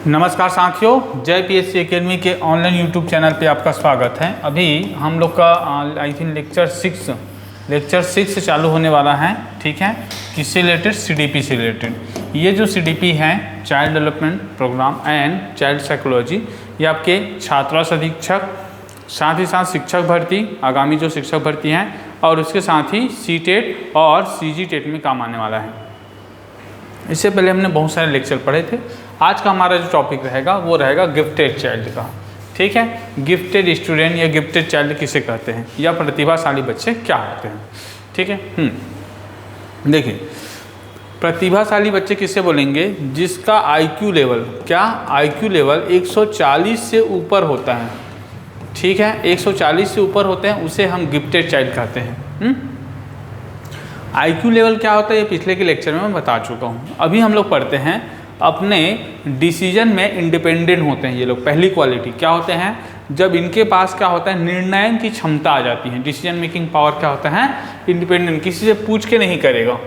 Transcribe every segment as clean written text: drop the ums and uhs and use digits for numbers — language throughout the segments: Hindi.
नमस्कार साथियों, जय पीएससी एकेडमी के ऑनलाइन यूट्यूब चैनल पे आपका स्वागत है। अभी हम लोग का आई थिंक लेक्चर 6 चालू होने वाला है। ठीक है, किससे रिलेटेड? सीडीपी से रिलेटेड। ये जो सीडीपी है, child development program and child psychology, ये आपके छात्रावास अधीक्षक, साथ ही साथ शिक्षक भर्ती, आगामी जो शिक्षक भर्ती हैं, और उसके साथ ही सीटेट और सीजीटेट में काम आने वाला है। इससे पहले हमने बहुत सारे लेक्चर पढ़े थे। आज का हमारा जो टॉपिक रहेगा वो रहेगा गिफ्टेड चाइल्ड का। ठीक है, गिफ्टेड स्टूडेंट या गिफ्टेड चाइल्ड किसे कहते हैं, या प्रतिभाशाली बच्चे क्या होते हैं। ठीक है, देखिए, प्रतिभाशाली बच्चे किसे बोलेंगे? जिसका आईक्यू लेवल, क्या आईक्यू लेवल 140 से ऊपर होता है। ठीक है, 140 से ऊपर होते हैं, उसे हम गिफ्टेड चाइल्ड कहते हैं। आईक्यू लेवल क्या होता है ये पिछले के लेक्चर में मैं बता चुका हूँ। अभी हम लोग पढ़ते हैं अपने डिसीजन में इंडिपेंडेंट होते हैं ये लोग। पहली क्वालिटी क्या होते हैं? जब इनके पास क्या होता है, निर्णय की क्षमता आ जाती है। डिसीजन मेकिंग पावर क्या होता है? इंडिपेंडेंट, किसी से पूछ के नहीं करेगा।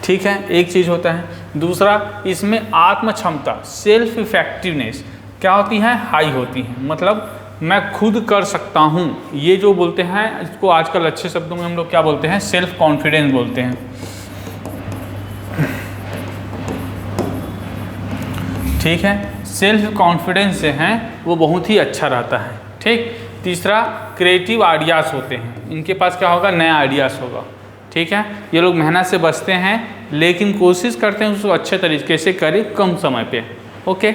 ठीक है, एक चीज़ होता है। दूसरा, इसमें आत्म क्षमता, सेल्फ इफेक्टिवनेस क्या होती है? हाई होती है। मतलब मैं खुद कर सकता हूँ, ये जो बोलते हैं इसको आजकल अच्छे शब्दों में हम लोग क्या बोलते हैं? सेल्फ कॉन्फिडेंस बोलते हैं। ठीक है, सेल्फ कॉन्फिडेंस से हैं वो बहुत ही अच्छा रहता है। ठीक, तीसरा, क्रिएटिव आइडियाज़ होते हैं। इनके पास क्या होगा? नया आइडियाज़ होगा। ठीक है, ये लोग मेहनत से बचते हैं लेकिन कोशिश करते हैं उसको अच्छे तरीके से करें कम समय पे। ओके,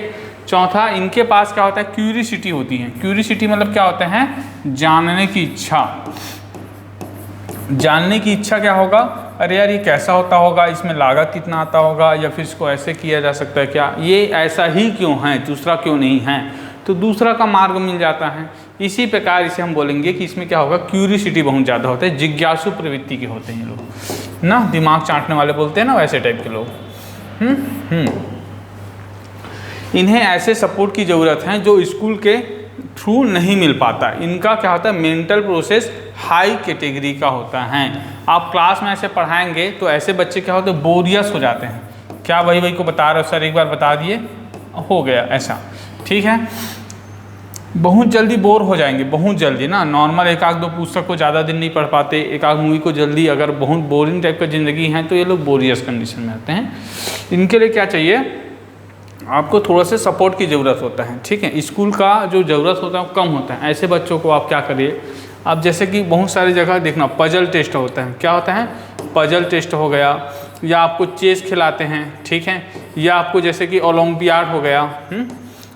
चौथा, इनके पास क्या होता है? क्यूरियोसिटी होती है। क्यूरियोसिटी मतलब क्या होता है? जानने की इच्छा। जानने की इच्छा क्या होगा? अरे यार ये कैसा होता होगा, इसमें लागत कितना आता होगा, या फिर इसको ऐसे किया जा सकता है क्या, ये ऐसा ही क्यों है, दूसरा क्यों नहीं है, तो दूसरा का मार्ग मिल जाता है। इसी प्रकार इसे हम बोलेंगे कि इसमें क्या होगा? क्यूरियोसिटी बहुत ज़्यादा होता है। जिज्ञासु प्रवृत्ति के होते हैं ये लोग ना, दिमाग चाटने वाले बोलते हैं ना, वैसे टाइप के लोग। इन्हें ऐसे सपोर्ट की ज़रूरत है जो स्कूल के थ्रू नहीं मिल पाता। इनका क्या होता है? मेंटल प्रोसेस हाई कैटेगरी का होता है। आप क्लास में ऐसे पढ़ाएंगे तो ऐसे बच्चे क्या होते हैं? बोरियस हो जाते हैं। क्या वही को बता रहे हो सर, एक बार बता दिए, हो गया ऐसा। ठीक है, बहुत जल्दी बोर हो जाएंगे, बहुत जल्दी ना। नॉर्मल एक आध दो पुस्तक को ज़्यादा दिन नहीं पढ़ पाते, एक आध मूवी को जल्दी, अगर बहुत बोरिंग टाइप का ज़िंदगी है तो ये लोग बोरियस कंडीशन में आते हैं। इनके लिए क्या चाहिए? आपको थोड़ा सा सपोर्ट की ज़रूरत होता है। ठीक है, स्कूल का जो ज़रूरत होता है वो कम होता है। ऐसे बच्चों को आप क्या करिए, आप जैसे कि बहुत सारी जगह देखना पजल टेस्ट होता है। क्या होता है? पजल टेस्ट हो गया, या आपको चेस खिलाते हैं। ठीक है, या आपको जैसे कि ओलंपियाड हो गया।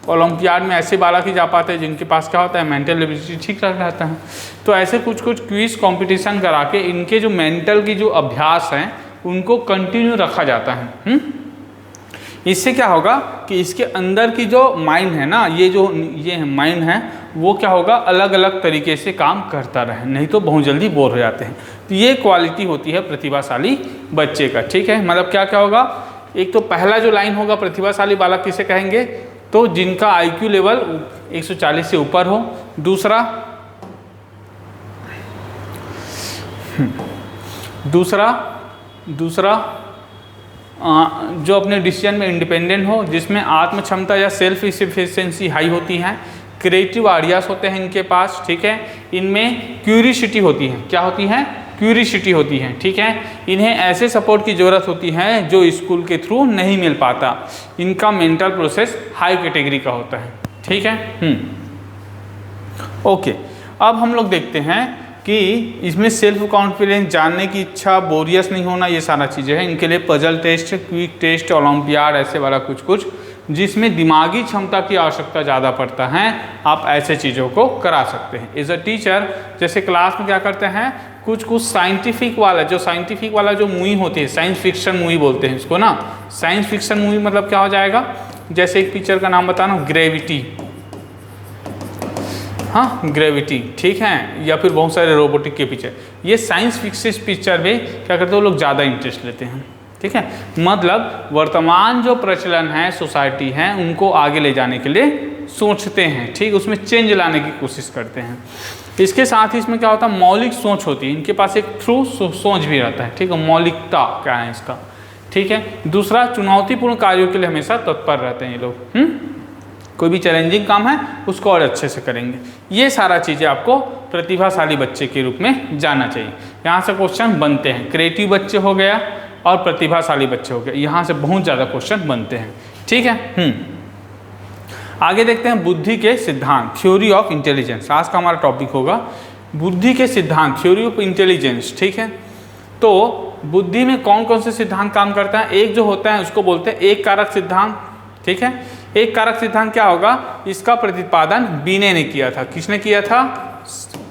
ओलंपियाड में ऐसे बालक ही जा पाते हैं जिनके पास क्या होता है? मेंटल एबिलिटी ठीक रहता है। तो ऐसे कुछ क्विज कॉम्पिटिशन करा के इनके जो मेंटल की जो अभ्यास हैं उनको कंटिन्यू रखा जाता है। इससे क्या होगा कि इसके अंदर की जो माइंड है ना, ये माइंड है वो क्या होगा? अलग अलग तरीके से काम करता रहे, नहीं तो बहुत जल्दी बोर हो जाते हैं। तो ये क्वालिटी होती है प्रतिभाशाली बच्चे का। ठीक है, मतलब क्या क्या होगा? एक तो पहला जो लाइन होगा, प्रतिभाशाली बालक किसे कहेंगे? तो जिनका आईक्यू लेवल 140 से ऊपर हो। दूसरा जो अपने डिसीजन में इंडिपेंडेंट हो, जिसमें आत्म क्षमता या सेल्फ इफिशिएंसी हाई होती है। क्रिएटिव आइडियाज़ होते हैं इनके पास। ठीक है, इनमें क्यूरियोसिटी होती है। क्या होती है? क्यूरियोसिटी होती है। ठीक है, इन्हें ऐसे सपोर्ट की ज़रूरत होती है जो स्कूल के थ्रू नहीं मिल पाता। इनका मेंटल प्रोसेस हाई कैटेगरी का होता है। ठीक है, ओके, अब हम लोग देखते हैं कि इसमें सेल्फ कॉन्फिडेंस, जानने की इच्छा, बोरियस नहीं होना, ये सारा चीज़ें हैं। इनके लिए puzzle test, quick test, olympiad, ऐसे वाला कुछ जिसमें दिमागी क्षमता की आवश्यकता ज़्यादा पड़ता है, आप ऐसे चीज़ों को करा सकते हैं। एज अ टीचर जैसे क्लास में क्या करते हैं, कुछ साइंटिफिक वाला जो मूवी होती है, साइंस फिक्शन मूवी बोलते हैं इसको ना। साइंस फिक्शन मूवी मतलब क्या हो जाएगा? जैसे एक पिक्चर का नाम बताना, ग्रेविटी। हाँ, ग्रेविटी। ठीक है, या फिर बहुत सारे रोबोटिक के पिक्चर, ये साइंस फिक्शन पिक्चर में क्या करते हैं वो लोग ज़्यादा इंटरेस्ट लेते हैं। ठीक है, मतलब वर्तमान जो प्रचलन है, सोसाइटी है, उनको आगे ले जाने के लिए सोचते हैं। ठीक, उसमें चेंज लाने की कोशिश करते हैं। इसके साथ ही इसमें क्या होता है? मौलिक सोच होती है इनके पास, एक थ्रू सोच भी रहता है। ठीक है, मौलिकता क्या है इसका? ठीक है। दूसरा, चुनौतीपूर्ण कार्यों के लिए हमेशा तत्पर रहते हैं ये लोग। कोई भी चैलेंजिंग काम है उसको और अच्छे से करेंगे। ये सारा चीज़ें आपको प्रतिभाशाली बच्चे के रूप में जानना चाहिए। यहाँ से क्वेश्चन बनते हैं, क्रिएटिव बच्चे हो गया और प्रतिभाशाली बच्चे हो गए, यहाँ से बहुत ज़्यादा क्वेश्चन बनते हैं, ठीक है। आगे देखते हैं बुद्धि के सिद्धांत, थ्योरी ऑफ इंटेलिजेंस। आज का हमारा टॉपिक होगा बुद्धि के सिद्धांत, थ्योरी ऑफ इंटेलिजेंस, ठीक है। तो बुद्धि में कौन कौन से सिद्धांत काम करता है? एक जो होता है उसको बोलते हैं एक कारक सिद्धांत, ठीक है। एक कारक सिद्धांत क्या होगा? इसका प्रतिपादन बिने ने किया था। किसने किया था?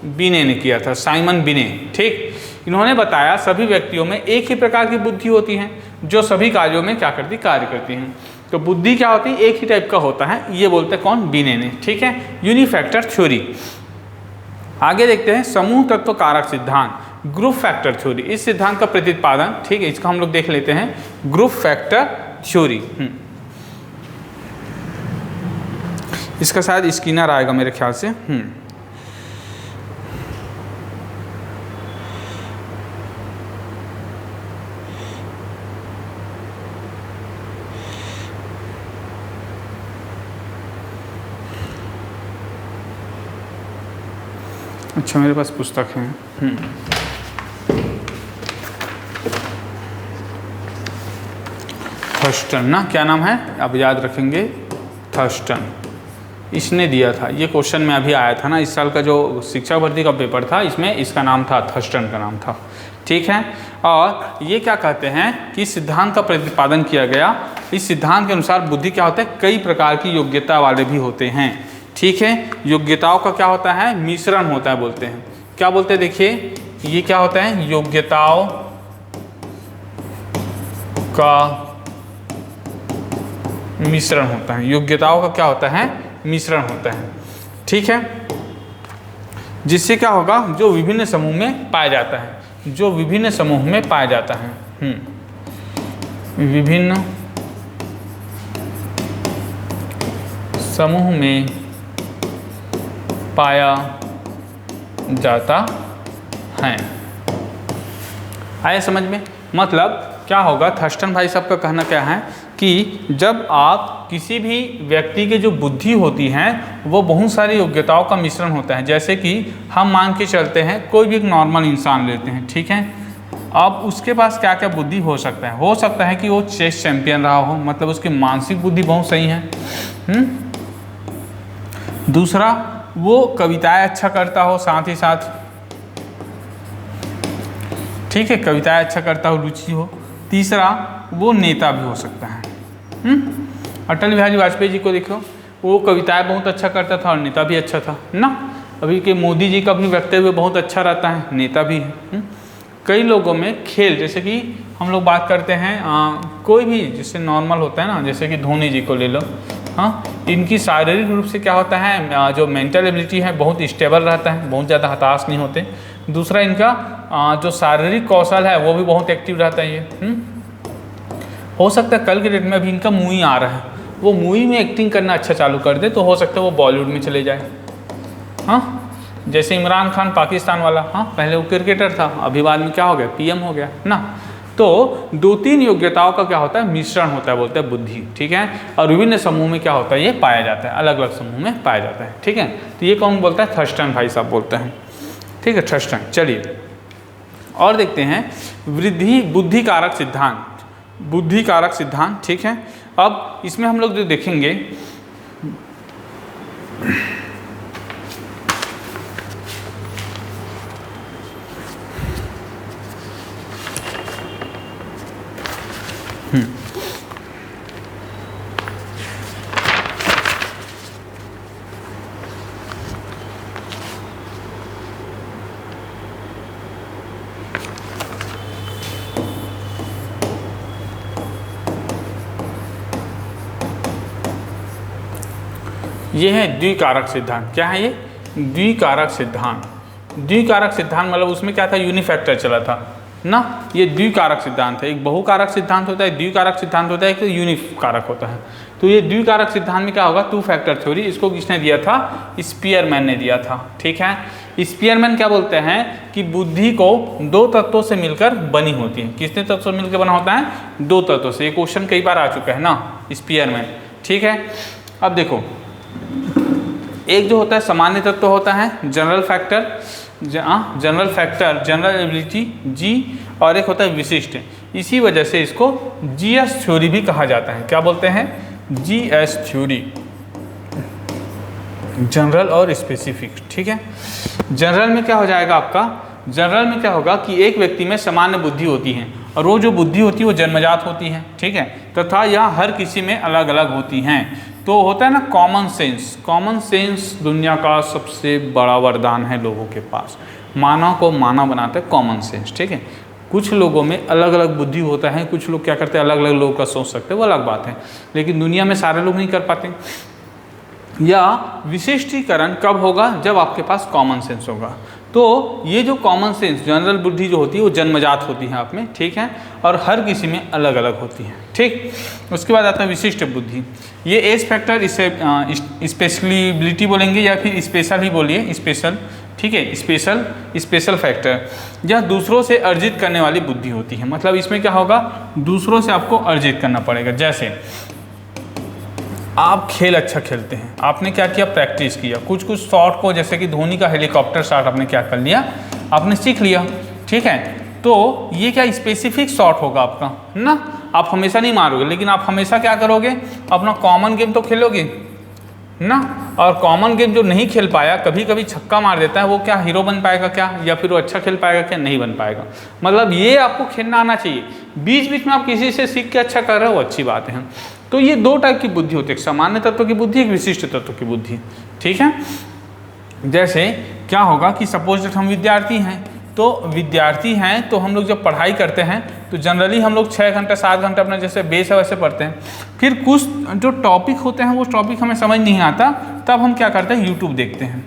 बिने ने किया था, साइमन बिने, ठीक। इन्होंने बताया सभी व्यक्तियों में एक ही प्रकार की बुद्धि होती है जो सभी कार्यों में क्या करती? कार्य करती हैं। तो बुद्धि क्या होती है? एक ही टाइप का होता है, ये बोलते हैं कौन? बिने ने, ठीक है। यूनिफैक्टर थ्योरी। आगे देखते हैं समूह तत्व कारक सिद्धांत, ग्रुप फैक्टर थ्योरी। इस सिद्धांत का प्रतिपादन, ठीक है, इसका हम लोग देख लेते हैं, ग्रुप फैक्टर थ्योरी। इसका शायद स्किनर आएगा मेरे ख्याल से। अच्छा, मेरे पास पुस्तक है। थर्स्टन ना, क्या नाम है आप याद रखेंगे? थर्स्टन, इसने दिया था ये क्वेश्चन में अभी आया था ना, इस साल का जो शिक्षा भर्ती का पेपर था, इसमें इसका नाम था, थर्स्टन का नाम था, ठीक है। और ये क्या कहते हैं कि सिद्धांत का प्रतिपादन किया गया। इस सिद्धांत के अनुसार बुद्धि क्या होता है? कई प्रकार की योग्यता वाले भी होते हैं, ठीक है। योग्यताओं का क्या होता है? मिश्रण होता है, बोलते हैं। क्या बोलते हैं? देखिए ये क्या होता है? योग्यताओं का मिश्रण होता है। योग्यताओं का क्या होता है? मिश्रण होता है, ठीक है। जिससे क्या होगा? जो विभिन्न समूह में पाया जाता है, जो विभिन्न समूह में पाया जाता है, विभिन्न समूह में पाया जाता है। आया समझ में? मतलब क्या होगा? थर्स्टन भाई साहब का कहना क्या है कि जब आप किसी भी व्यक्ति की जो बुद्धि होती है वो बहुत सारी योग्यताओं का मिश्रण होता है। जैसे कि हम मान के चलते हैं, कोई भी एक नॉर्मल इंसान लेते हैं, ठीक है। अब उसके पास क्या क्या बुद्धि हो सकता है? हो सकता है कि वो चेस चैंपियन रहा हो, मतलब उसकी मानसिक बुद्धि बहुत सही है। दूसरा, वो कविताएं अच्छा करता हो, साथ ही साथ, ठीक है, कविताएं अच्छा करता हो, रुचि हो। तीसरा, वो नेता भी हो सकता है। अटल बिहारी वाजपेयी जी को देखो, वो कविताएं बहुत अच्छा करता था और नेता भी अच्छा था ना। अभी के मोदी जी का भी वक्तव्य बहुत अच्छा रहता है, नेता भी है। कई लोगों में खेल, जैसे कि हम लोग बात करते हैं कोई भी जैसे नॉर्मल होता है ना, जैसे कि धोनी जी को ले लो, हाँ, इनकी शारीरिक रूप से क्या होता है? जो मेंटल एबिलिटी है बहुत स्टेबल रहता है, बहुत ज़्यादा हताश नहीं होते। दूसरा, इनका जो शारीरिक कौशल है वो भी बहुत एक्टिव रहता है। ये हो सकता है कल के डेट में अभी इनका मूवी आ रहा है, वो मूवी में एक्टिंग करना अच्छा चालू कर दे तो हो सकता है वो बॉलीवुड में चले जाए। हाँ, जैसे इमरान खान पाकिस्तान वाला, हाँ, पहले वो क्रिकेटर था, अभी बाद में क्या हो गया? पीएम हो गया ना। तो 2-3 योग्यताओं का क्या होता है? मिश्रण होता है, बोलते हैं बुद्धि, ठीक है। और विभिन्न समूह में क्या होता है? ये पाया जाता है, अलग अलग समूह में पाया जाता है, ठीक है। तो ये कौन बोलता है? थर्स्टन भाई साहब बोलते हैं, ठीक है, थर्स्टन। चलिए और देखते हैं वृद्धि बुद्धि कारक सिद्धांत, बुद्धि कारक सिद्धांत, ठीक है। अब इसमें हम लोग जो देखेंगे, ये है द्विकारक सिद्धांत। क्या है ये? द्विकारक सिद्धांत। द्विकारक सिद्धांत मतलब उसमें क्या था? यूनिफैक्टर चला था, ना। ये द्विकारक सिद्धांत है। एक बहुकारक सिद्धांत होता है, द्विकारक सिद्धांत होता है, एक तो यूनिकारक होता है। तो ये द्विकारक सिद्धांत में क्या होगा, टू फैक्टर थ्योरी। इसको किसने दिया था, स्पीयरमैन ने दिया था। ठीक है, स्पीयरमैन क्या बोलते हैं कि बुद्धि को दो तत्वों से मिलकर बनी होती है। कितने तत्वों से मिलकर बना होता है, दो तत्वों से। ये क्वेश्चन कई बार आ चुका है ना, स्पीयरमैन। ठीक है, अब देखो, एक जो होता है सामान्य तत्व होता है, general factor, general factor, general ability G, और एक होता है विशिष्ट। इसी वजह से इसको जीएस थ्योरी भी कहा जाता है। क्या बोलते हैं, जीएस थ्योरी, जनरल और स्पेसिफिक। ठीक है, जनरल में क्या हो जाएगा आपका, जनरल में क्या होगा कि एक व्यक्ति में सामान्य बुद्धि होती है, और वो जो बुद्धि होती है वो जन्मजात होती है। ठीक है, तथा यह हर किसी में अलग अलग होती हैं। तो होता है ना कॉमन सेंस। कॉमन सेंस दुनिया का सबसे बड़ा वरदान है लोगों के पास। मानव को मानव बनाता है कॉमन सेंस। ठीक है, कुछ लोगों में अलग अलग बुद्धि होता है, कुछ लोग क्या करते हैं, अलग अलग लोगों का सोच सकते हैं, वो अलग बात है, लेकिन दुनिया में सारे लोग नहीं कर पाते। या विशिष्टीकरण कब होगा, जब आपके पास कॉमन सेंस होगा। तो ये जो कॉमन सेंस, जनरल बुद्धि जो होती है वो जन्मजात होती है आप में। ठीक है, और हर किसी में अलग अलग होती है। ठीक, उसके बाद आता है विशिष्ट बुद्धि। ये एज फैक्टर, इसे स्पेशलिबिलिटी बोलेंगे या फिर स्पेशल ही बोलिए, स्पेशल। ठीक है, स्पेशल फैक्टर, यह दूसरों से अर्जित करने वाली बुद्धि होती है। मतलब इसमें क्या होगा, दूसरों से आपको अर्जित करना पड़ेगा। जैसे आप खेल अच्छा खेलते हैं, आपने क्या किया, प्रैक्टिस किया, कुछ कुछ शॉट को, जैसे कि धोनी का हेलीकॉप्टर शॉट आपने क्या कर लिया, आपने सीख लिया। ठीक है, तो ये क्या स्पेसिफिक शॉट होगा आपका ना। आप हमेशा नहीं मारोगे, लेकिन आप हमेशा क्या करोगे, अपना कॉमन गेम तो खेलोगे ना। और कॉमन गेम जो नहीं खेल पाया, कभी कभी छक्का मार देता है, वो क्या हीरो बन पाएगा क्या, या फिर वो अच्छा खेल पाएगा क्या, नहीं बन पाएगा। मतलब ये आपको खेलना आना चाहिए। बीच बीच में आप किसी से सीख के अच्छा कर रहे हो, वो अच्छी बात है। तो ये दो टाइप की बुद्धि होती है, एक सामान्य तत्व की बुद्धि, एक विशिष्ट तत्व की बुद्धि। ठीक है, जैसे क्या होगा कि सपोज हम विद्यार्थी हैं, तो विद्यार्थी हैं तो हम लोग जब पढ़ाई करते हैं तो जनरली हम लोग 6 घंटे 7 घंटे अपना जैसे बेस है वैसे पढ़ते हैं। फिर कुछ जो टॉपिक होते हैं वो टॉपिक हमें समझ नहीं आता, तब हम क्या करते हैं, यूट्यूब देखते हैं।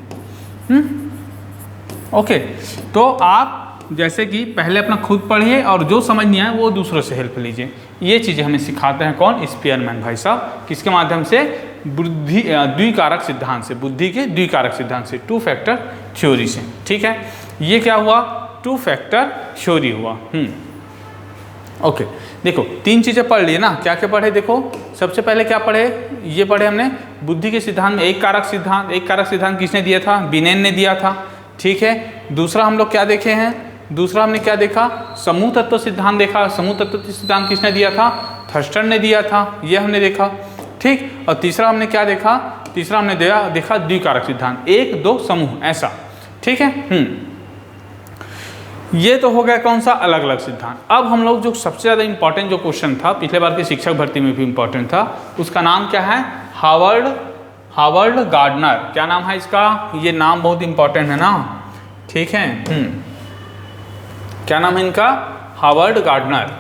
ओके, तो आप जैसे कि पहले अपना खुद पढ़िए और जो समझ नहीं आए वो दूसरों से हेल्प लीजिए। ये चीज़ें हमें सिखाते हैं कौन, स्पीयरमैन भाई साहब। किसके माध्यम से, बुद्धि द्विकारक सिद्धांत से, बुद्धि के द्विकारक सिद्धांत से, टू फैक्टर थ्योरी से। ठीक है, ये क्या हुआ, टू फैक्टर थ्योरी हुआ। ओके, देखो 3 चीज़ें पढ़ लिए ना। क्या क्या पढ़े, देखो सबसे पहले क्या पढ़े, ये पढ़े हमने बुद्धि के सिद्धांत में एक कारक सिद्धांत। एक कारक सिद्धांत किसने दिया था, बिनेन ने दिया था। ठीक है, दूसरा हम लोग क्या देखे हैं, दूसरा हमने क्या देखा, समूह तत्व सिद्धांत देखा। समूह तत्व सिद्धांत किसने दिया था, थर्स्टन ने दिया था, ये हमने देखा। ठीक, और तीसरा हमने क्या देखा, तीसरा हमने देखा द्विकारक सिद्धांत, 1 2 समूह ऐसा। ठीक है, ये तो हो गया कौन सा, अलग अलग सिद्धांत। अब हम लोग जो सबसे ज़्यादा इंपॉर्टेंट जो क्वेश्चन था, पिछले बार की शिक्षक भर्ती में भी इंपॉर्टेंट था, उसका नाम क्या है, हावर्ड गार्डनर। क्या नाम है इसका, ये नाम बहुत इंपॉर्टेंट है ना। ठीक है, क्या नाम है इनका, हावर्ड गार्डनर।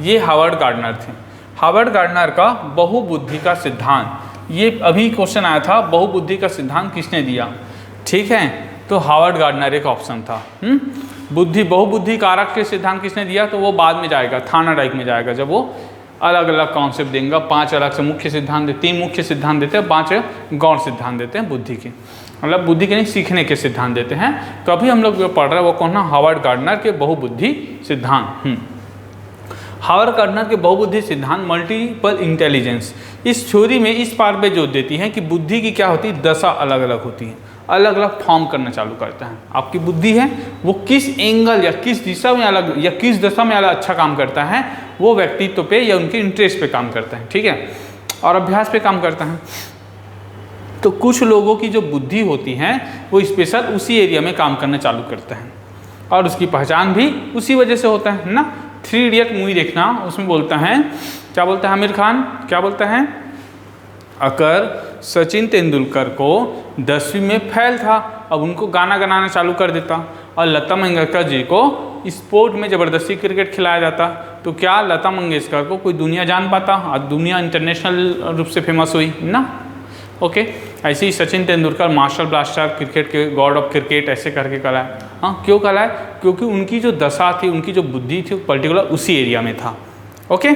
ये हावर्ड गार्डनर थे। हावर्ड गार्डनर का बहुबुद्धि का सिद्धांत, ये अभी क्वेश्चन आया था, बहुबुद्धि का सिद्धांत किसने दिया। ठीक है, तो हावर्ड गार्डनर एक ऑप्शन था। बहुबुद्धि कारक के सिद्धांत किसने दिया, तो वो बाद में जाएगा, थानाडाइक में जाएगा, जब वो अलग अलग कॉन्सेप्ट देंगे। 5 अलग से मुख्य सिद्धांत, 3 मुख्य सिद्धांत देते हैं, 5 गौण सिद्धांत देते हैं बुद्धि के, मतलब बुद्धि के नहीं सीखने के सिद्धांत देते हैं। तो अभी हम लोग जो पढ़ रहे हैं वो कौन है, हावर्ड गार्डनर के बहुबुद्धि सिद्धांत। हावर्ड गार्डनर के बहुबुद्धि सिद्धांत मल्टीपल इंटेलिजेंस, इस थ्योरी में इस बात पे जोर देती है कि बुद्धि की क्या होती है, दशा अलग अलग होती है, अलग अलग फॉर्म करना चालू करता है। आपकी बुद्धि है वो किस एंगल या किस दिशा में अलग या किस दशा में अलग अच्छा काम करता है, वो व्यक्तित्व पे या उनके इंटरेस्ट पे काम करता है। ठीक है, और अभ्यास पे काम करता है। तो कुछ लोगों की जो बुद्धि होती है वो स्पेशल उसी एरिया में काम करना चालू करता है, और उसकी पहचान भी उसी वजह से होता है ना। 3 इडियट मूवी देखना, उसमें बोलता है, क्या बोलता है आमिर खान, क्या बोलता है, अगर सचिन तेंदुलकर को 10वीं में फेल था, अब उनको गाना गाना चालू कर देता, और लता मंगेशकर जी को स्पोर्ट में ज़बरदस्ती क्रिकेट खिलाया जाता, तो क्या लता मंगेशकर को कोई दुनिया जान पाता, और दुनिया इंटरनेशनल रूप से फेमस हुई ना। ओके, ऐसे ही Sachin Tendulkar master blaster, cricket के गॉड ऑफ क्रिकेट ऐसे करके कहलाए। हाँ, क्यों कहलाए? क्योंकि उनकी जो दशा थी, उनकी जो बुद्धि थी, पर्टिकुलर उसी एरिया में था। ओके,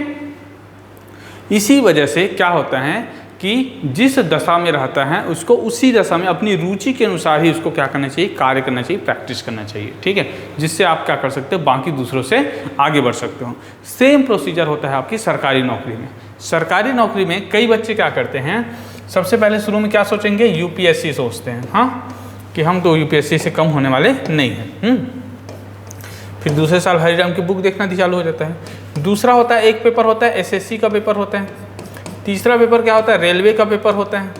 इसी वजह से क्या होता है कि जिस दशा में रहता है उसको उसी दशा में अपनी रुचि के अनुसार ही उसको क्या करना चाहिए, कार्य करना चाहिए, प्रैक्टिस करना चाहिए। ठीक है, जिससे आप क्या कर सकते हो, बाकी दूसरों से आगे बढ़ सकते हो। सेम प्रोसीजर होता है आपकी सरकारी नौकरी में। सरकारी नौकरी में कई बच्चे क्या करते हैं, सबसे पहले शुरू में क्या सोचेंगे, यूपीएससी सोचते हैं। हाँ, कि हम तो यूपीएससी से कम होने वाले नहीं हैं। फिर दूसरे साल हरिराम की बुक देखना चालू हो जाता है। दूसरा होता है, एक पेपर होता है एसएससी का पेपर होता है। तीसरा पेपर क्या होता है, रेलवे का पेपर होता है।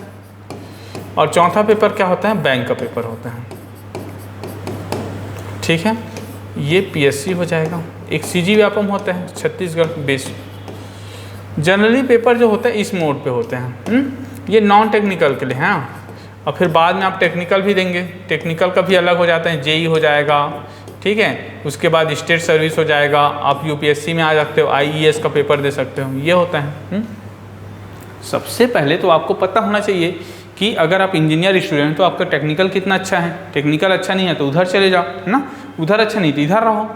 और चौथा पेपर क्या होता है, बैंक का पेपर होता है। ठीक है, ये पीएससी हो जाएगा। एक सीजी व्यापम होता है छत्तीसगढ़ बेस्ड। जनरली पेपर जो होता है इस मोड पे होते हैं। ये नॉन टेक्निकल के लिए हैं। और फिर बाद में आप टेक्निकल भी देंगे, टेक्निकल का भी अलग हो जाता है, जेई हो जाएगा। ठीक है, उसके बाद स्टेट सर्विस हो जाएगा, आप यूपीएससी में आ सकते हो, आईईएस का पेपर दे सकते हो, ये होता है। सबसे पहले तो आपको पता होना चाहिए कि अगर आप इंजीनियर स्टूडेंट तो आपका टेक्निकल कितना अच्छा है। टेक्निकल अच्छा नहीं है तो उधर चले जाओ, है ना, उधर अच्छा नहीं तो इधर रहो।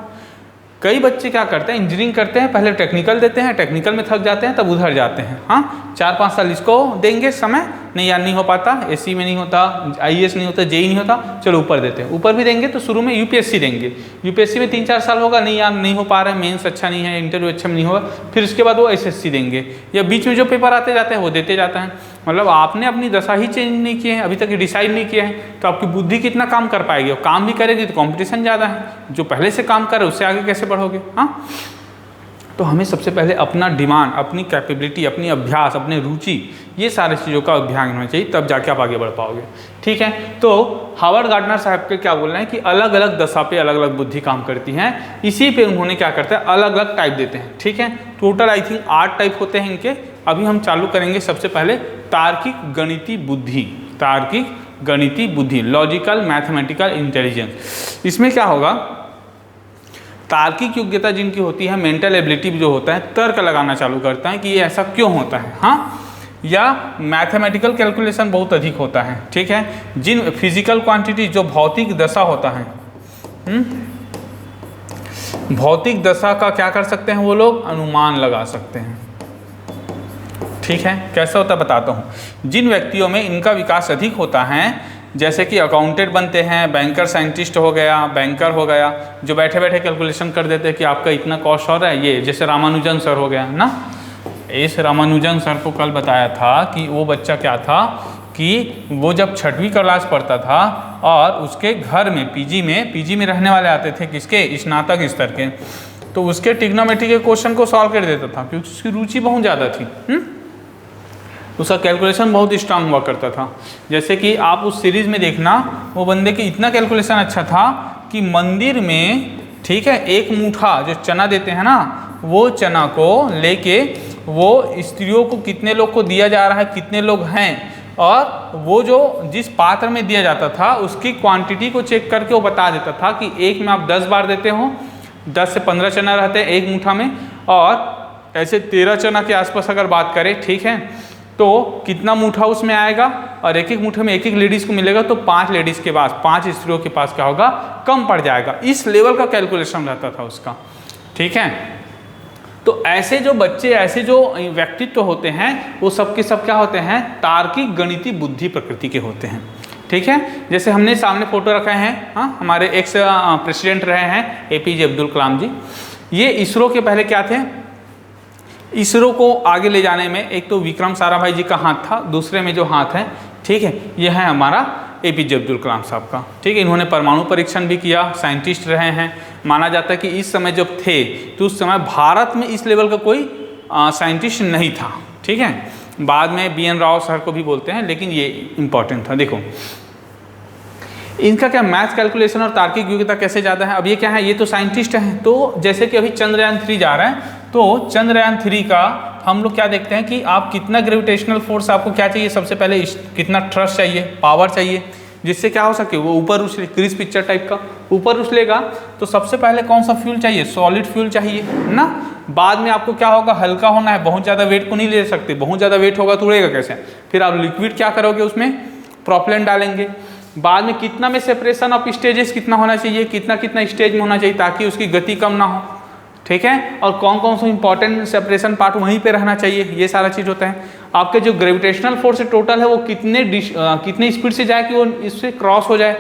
कई बच्चे क्या करते हैं, इंजीनियरिंग करते हैं, पहले टेक्निकल देते हैं, टेक्निकल में थक जाते हैं, तब उधर जाते हैं। हाँ, 4-5 साल इसको देंगे समय, नहीं यार नहीं हो पाता, एससी में नहीं होता, आईएएस नहीं होता, जेई नहीं होता, चलो ऊपर देते हैं। ऊपर भी देंगे तो शुरू में यूपीएससी देंगे, यूपीएससी में 3-4 साल होगा, नहीं यार नहीं हो पा रहा है, मेंस अच्छा नहीं है, इंटरव्यू अच्छा नहीं होगा, फिर उसके बाद वो एसएससी देंगे, या बीच में जो पेपर आते जाते हैं वो देते जाता है। मतलब आपने अपनी दशा ही चेंज नहीं की है, अभी तक डिसाइड नहीं किया है, तो आपकी बुद्धि कितना काम कर पाएगी। और काम भी करेगी तो कंपटीशन ज़्यादा है, जो पहले से काम करे उससे आगे कैसे बढ़ोगे। हाँ, तो हमें सबसे पहले अपना डिमांड, अपनी कैपेबिलिटी, अपनी अभ्यास, अपनी रुचि, ये सारी चीज़ों का अभ्यास होना चाहिए, तब जाके आप आगे बढ़ पाओगे। ठीक है, तो हावर्ड गार्डनर साहब के क्या बोल रहे हैं कि अलग अलग दशा पे अलग अलग बुद्धि काम करती हैं। इसी पे उन्होंने क्या करते हैं, अलग अलग टाइप देते हैं। ठीक है, टोटल आई थिंक 8 टाइप होते हैं इनके। अभी हम चालू करेंगे सबसे पहले तार्किक गणितीय बुद्धि। तार्किक गणितीय बुद्धि, लॉजिकल मैथमेटिकल इंटेलिजेंस। इसमें क्या होगा, तार्किक योग्यता जिनकी होती है, मेंटल एबिलिटी जो होता है, तर्क लगाना चालू करता है कि ये ऐसा क्यों होता है। हाँ, या मैथमेटिकल कैलकुलेशन बहुत अधिक होता है। ठीक है, जिन फिजिकल क्वांटिटी, जो भौतिक दशा होता है, भौतिक दशा का क्या कर सकते हैं वो लोग, अनुमान लगा सकते हैं। ठीक है, कैसा होता है बताता हूँ। जिन व्यक्तियों में इनका विकास अधिक होता है, जैसे कि अकाउंटेंट बनते हैं, बैंकर साइंटिस्ट हो गया, बैंकर हो गया, जो बैठे बैठे कैलकुलेशन कर देते हैं कि आपका इतना कॉस्ट हो रहा है, ये जैसे रामानुजन सर हो गया ना। इस रामानुजन सर को कल बताया था कि वो बच्चा क्या था कि वो जब 6वीं क्लास पढ़ता था और उसके घर में पीजी में रहने वाले आते थे, किसके, स्नातक स्तर के, तो उसके ट्रिग्नोमेट्री के क्वेश्चन को सॉल्व कर देता था, क्योंकि उसकी रुचि बहुत ज़्यादा थी। उसका कैलकुलेशन बहुत स्ट्रांग हुआ करता था। जैसे कि आप उस सीरीज़ में देखना, वो बंदे की इतना कैलकुलेशन अच्छा था कि मंदिर में, ठीक है, एक मुठा जो चना देते हैं ना, वो चना को लेके वो स्त्रियों को कितने लोग को दिया जा रहा है, कितने लोग हैं, और वो जो जिस पात्र में दिया जाता था उसकी क्वांटिटी को चेक करके वो बता देता था कि एक में आप 10 बार देते हो, 10 से 15 चना रहते हैं एक मुठा में, और ऐसे 13 चना के आसपास अगर बात करें, ठीक है, तो कितना मुठा उसमें आएगा, और एक एक मुठे में एक एक लेडीज़ को मिलेगा, तो 5 लेडीज़ के पास, 5 स्त्रियों के पास क्या होगा, कम पड़ जाएगा। इस लेवल का कैलकुलेशन रहता था उसका। ठीक है, तो ऐसे जो बच्चे, ऐसे जो व्यक्तित्व होते हैं, वो सब के सब क्या होते हैं, तार्किक गणितीय बुद्धि प्रकृति के होते हैं। ठीक है, जैसे हमने सामने फोटो रखे हैं, हाँ, हमारे एक्स प्रेसिडेंट रहे हैं एपीजे अब्दुल कलाम जी। ये इसरो के पहले क्या थे, इसरो को आगे ले जाने में एक तो विक्रम साराभाई जी का हाथ था, दूसरे में जो हाथ है, ठीक है, ये है हमारा एपीजे अब्दुल कलाम साहब का। ठीक है, इन्होंने परमाणु परीक्षण भी किया, साइंटिस्ट रहे हैं। माना जाता है कि इस समय जब थे तो उस समय भारत में इस लेवल का कोई साइंटिस्ट नहीं था। ठीक है, बाद में BN राव सर को भी बोलते हैं, लेकिन ये इम्पॉर्टेंट था। देखो इनका क्या, मैथ कैलकुलेशन और तार्किक योग्यता कैसे ज़्यादा है। अब ये क्या है, ये तो साइंटिस्ट हैं। तो जैसे कि अभी चंद्रयान 3 जा रहा है, तो चंद्रयान 3 का हम लोग क्या देखते हैं कि आप कितना ग्रेविटेशनल फोर्स, आपको क्या चाहिए, सबसे पहले कितना थ्रस्ट चाहिए, पावर चाहिए, जिससे क्या हो सके वो ऊपर उछले, क्रिस पिक्चर टाइप का ऊपर उछलेगा। तो सबसे पहले कौन सा फ्यूल चाहिए, सॉलिड फ्यूल चाहिए ना। बाद में आपको क्या होगा, हल्का होना है, बहुत ज़्यादा वेट को नहीं ले सकते, बहुत ज़्यादा वेट होगा तो उड़ेगा कैसे। फिर आप लिक्विड क्या करोगे, उसमें प्रोपेलेंट डालेंगे। बाद में कितना में सेपरेशन ऑफ स्टेजेस कितना होना चाहिए, कितना कितना स्टेज में होना चाहिए ताकि उसकी गति कम ना हो, ठीक है। और कौन कौन सा इंपॉर्टेंट सेपरेशन पार्ट वहीं पे रहना चाहिए, ये सारा चीज़ होता है। आपके जो ग्रेविटेशनल फोर्स टोटल है वो कितने स्पीड से जाए कि वो इससे क्रॉस हो जाए,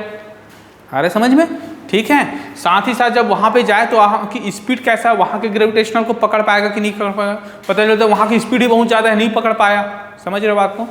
अरे समझ में, ठीक है। साथ ही साथ जब वहाँ पे जाए तो वहाँ की स्पीड कैसा है, वहाँ के ग्रेविटेशनल को पकड़ पाएगा कि नहीं पकड़ पाएगा, पता चलता है वहाँ की स्पीड ही बहुत ज़्यादा है, नहीं पकड़ पाया, समझ रहे हो बात को।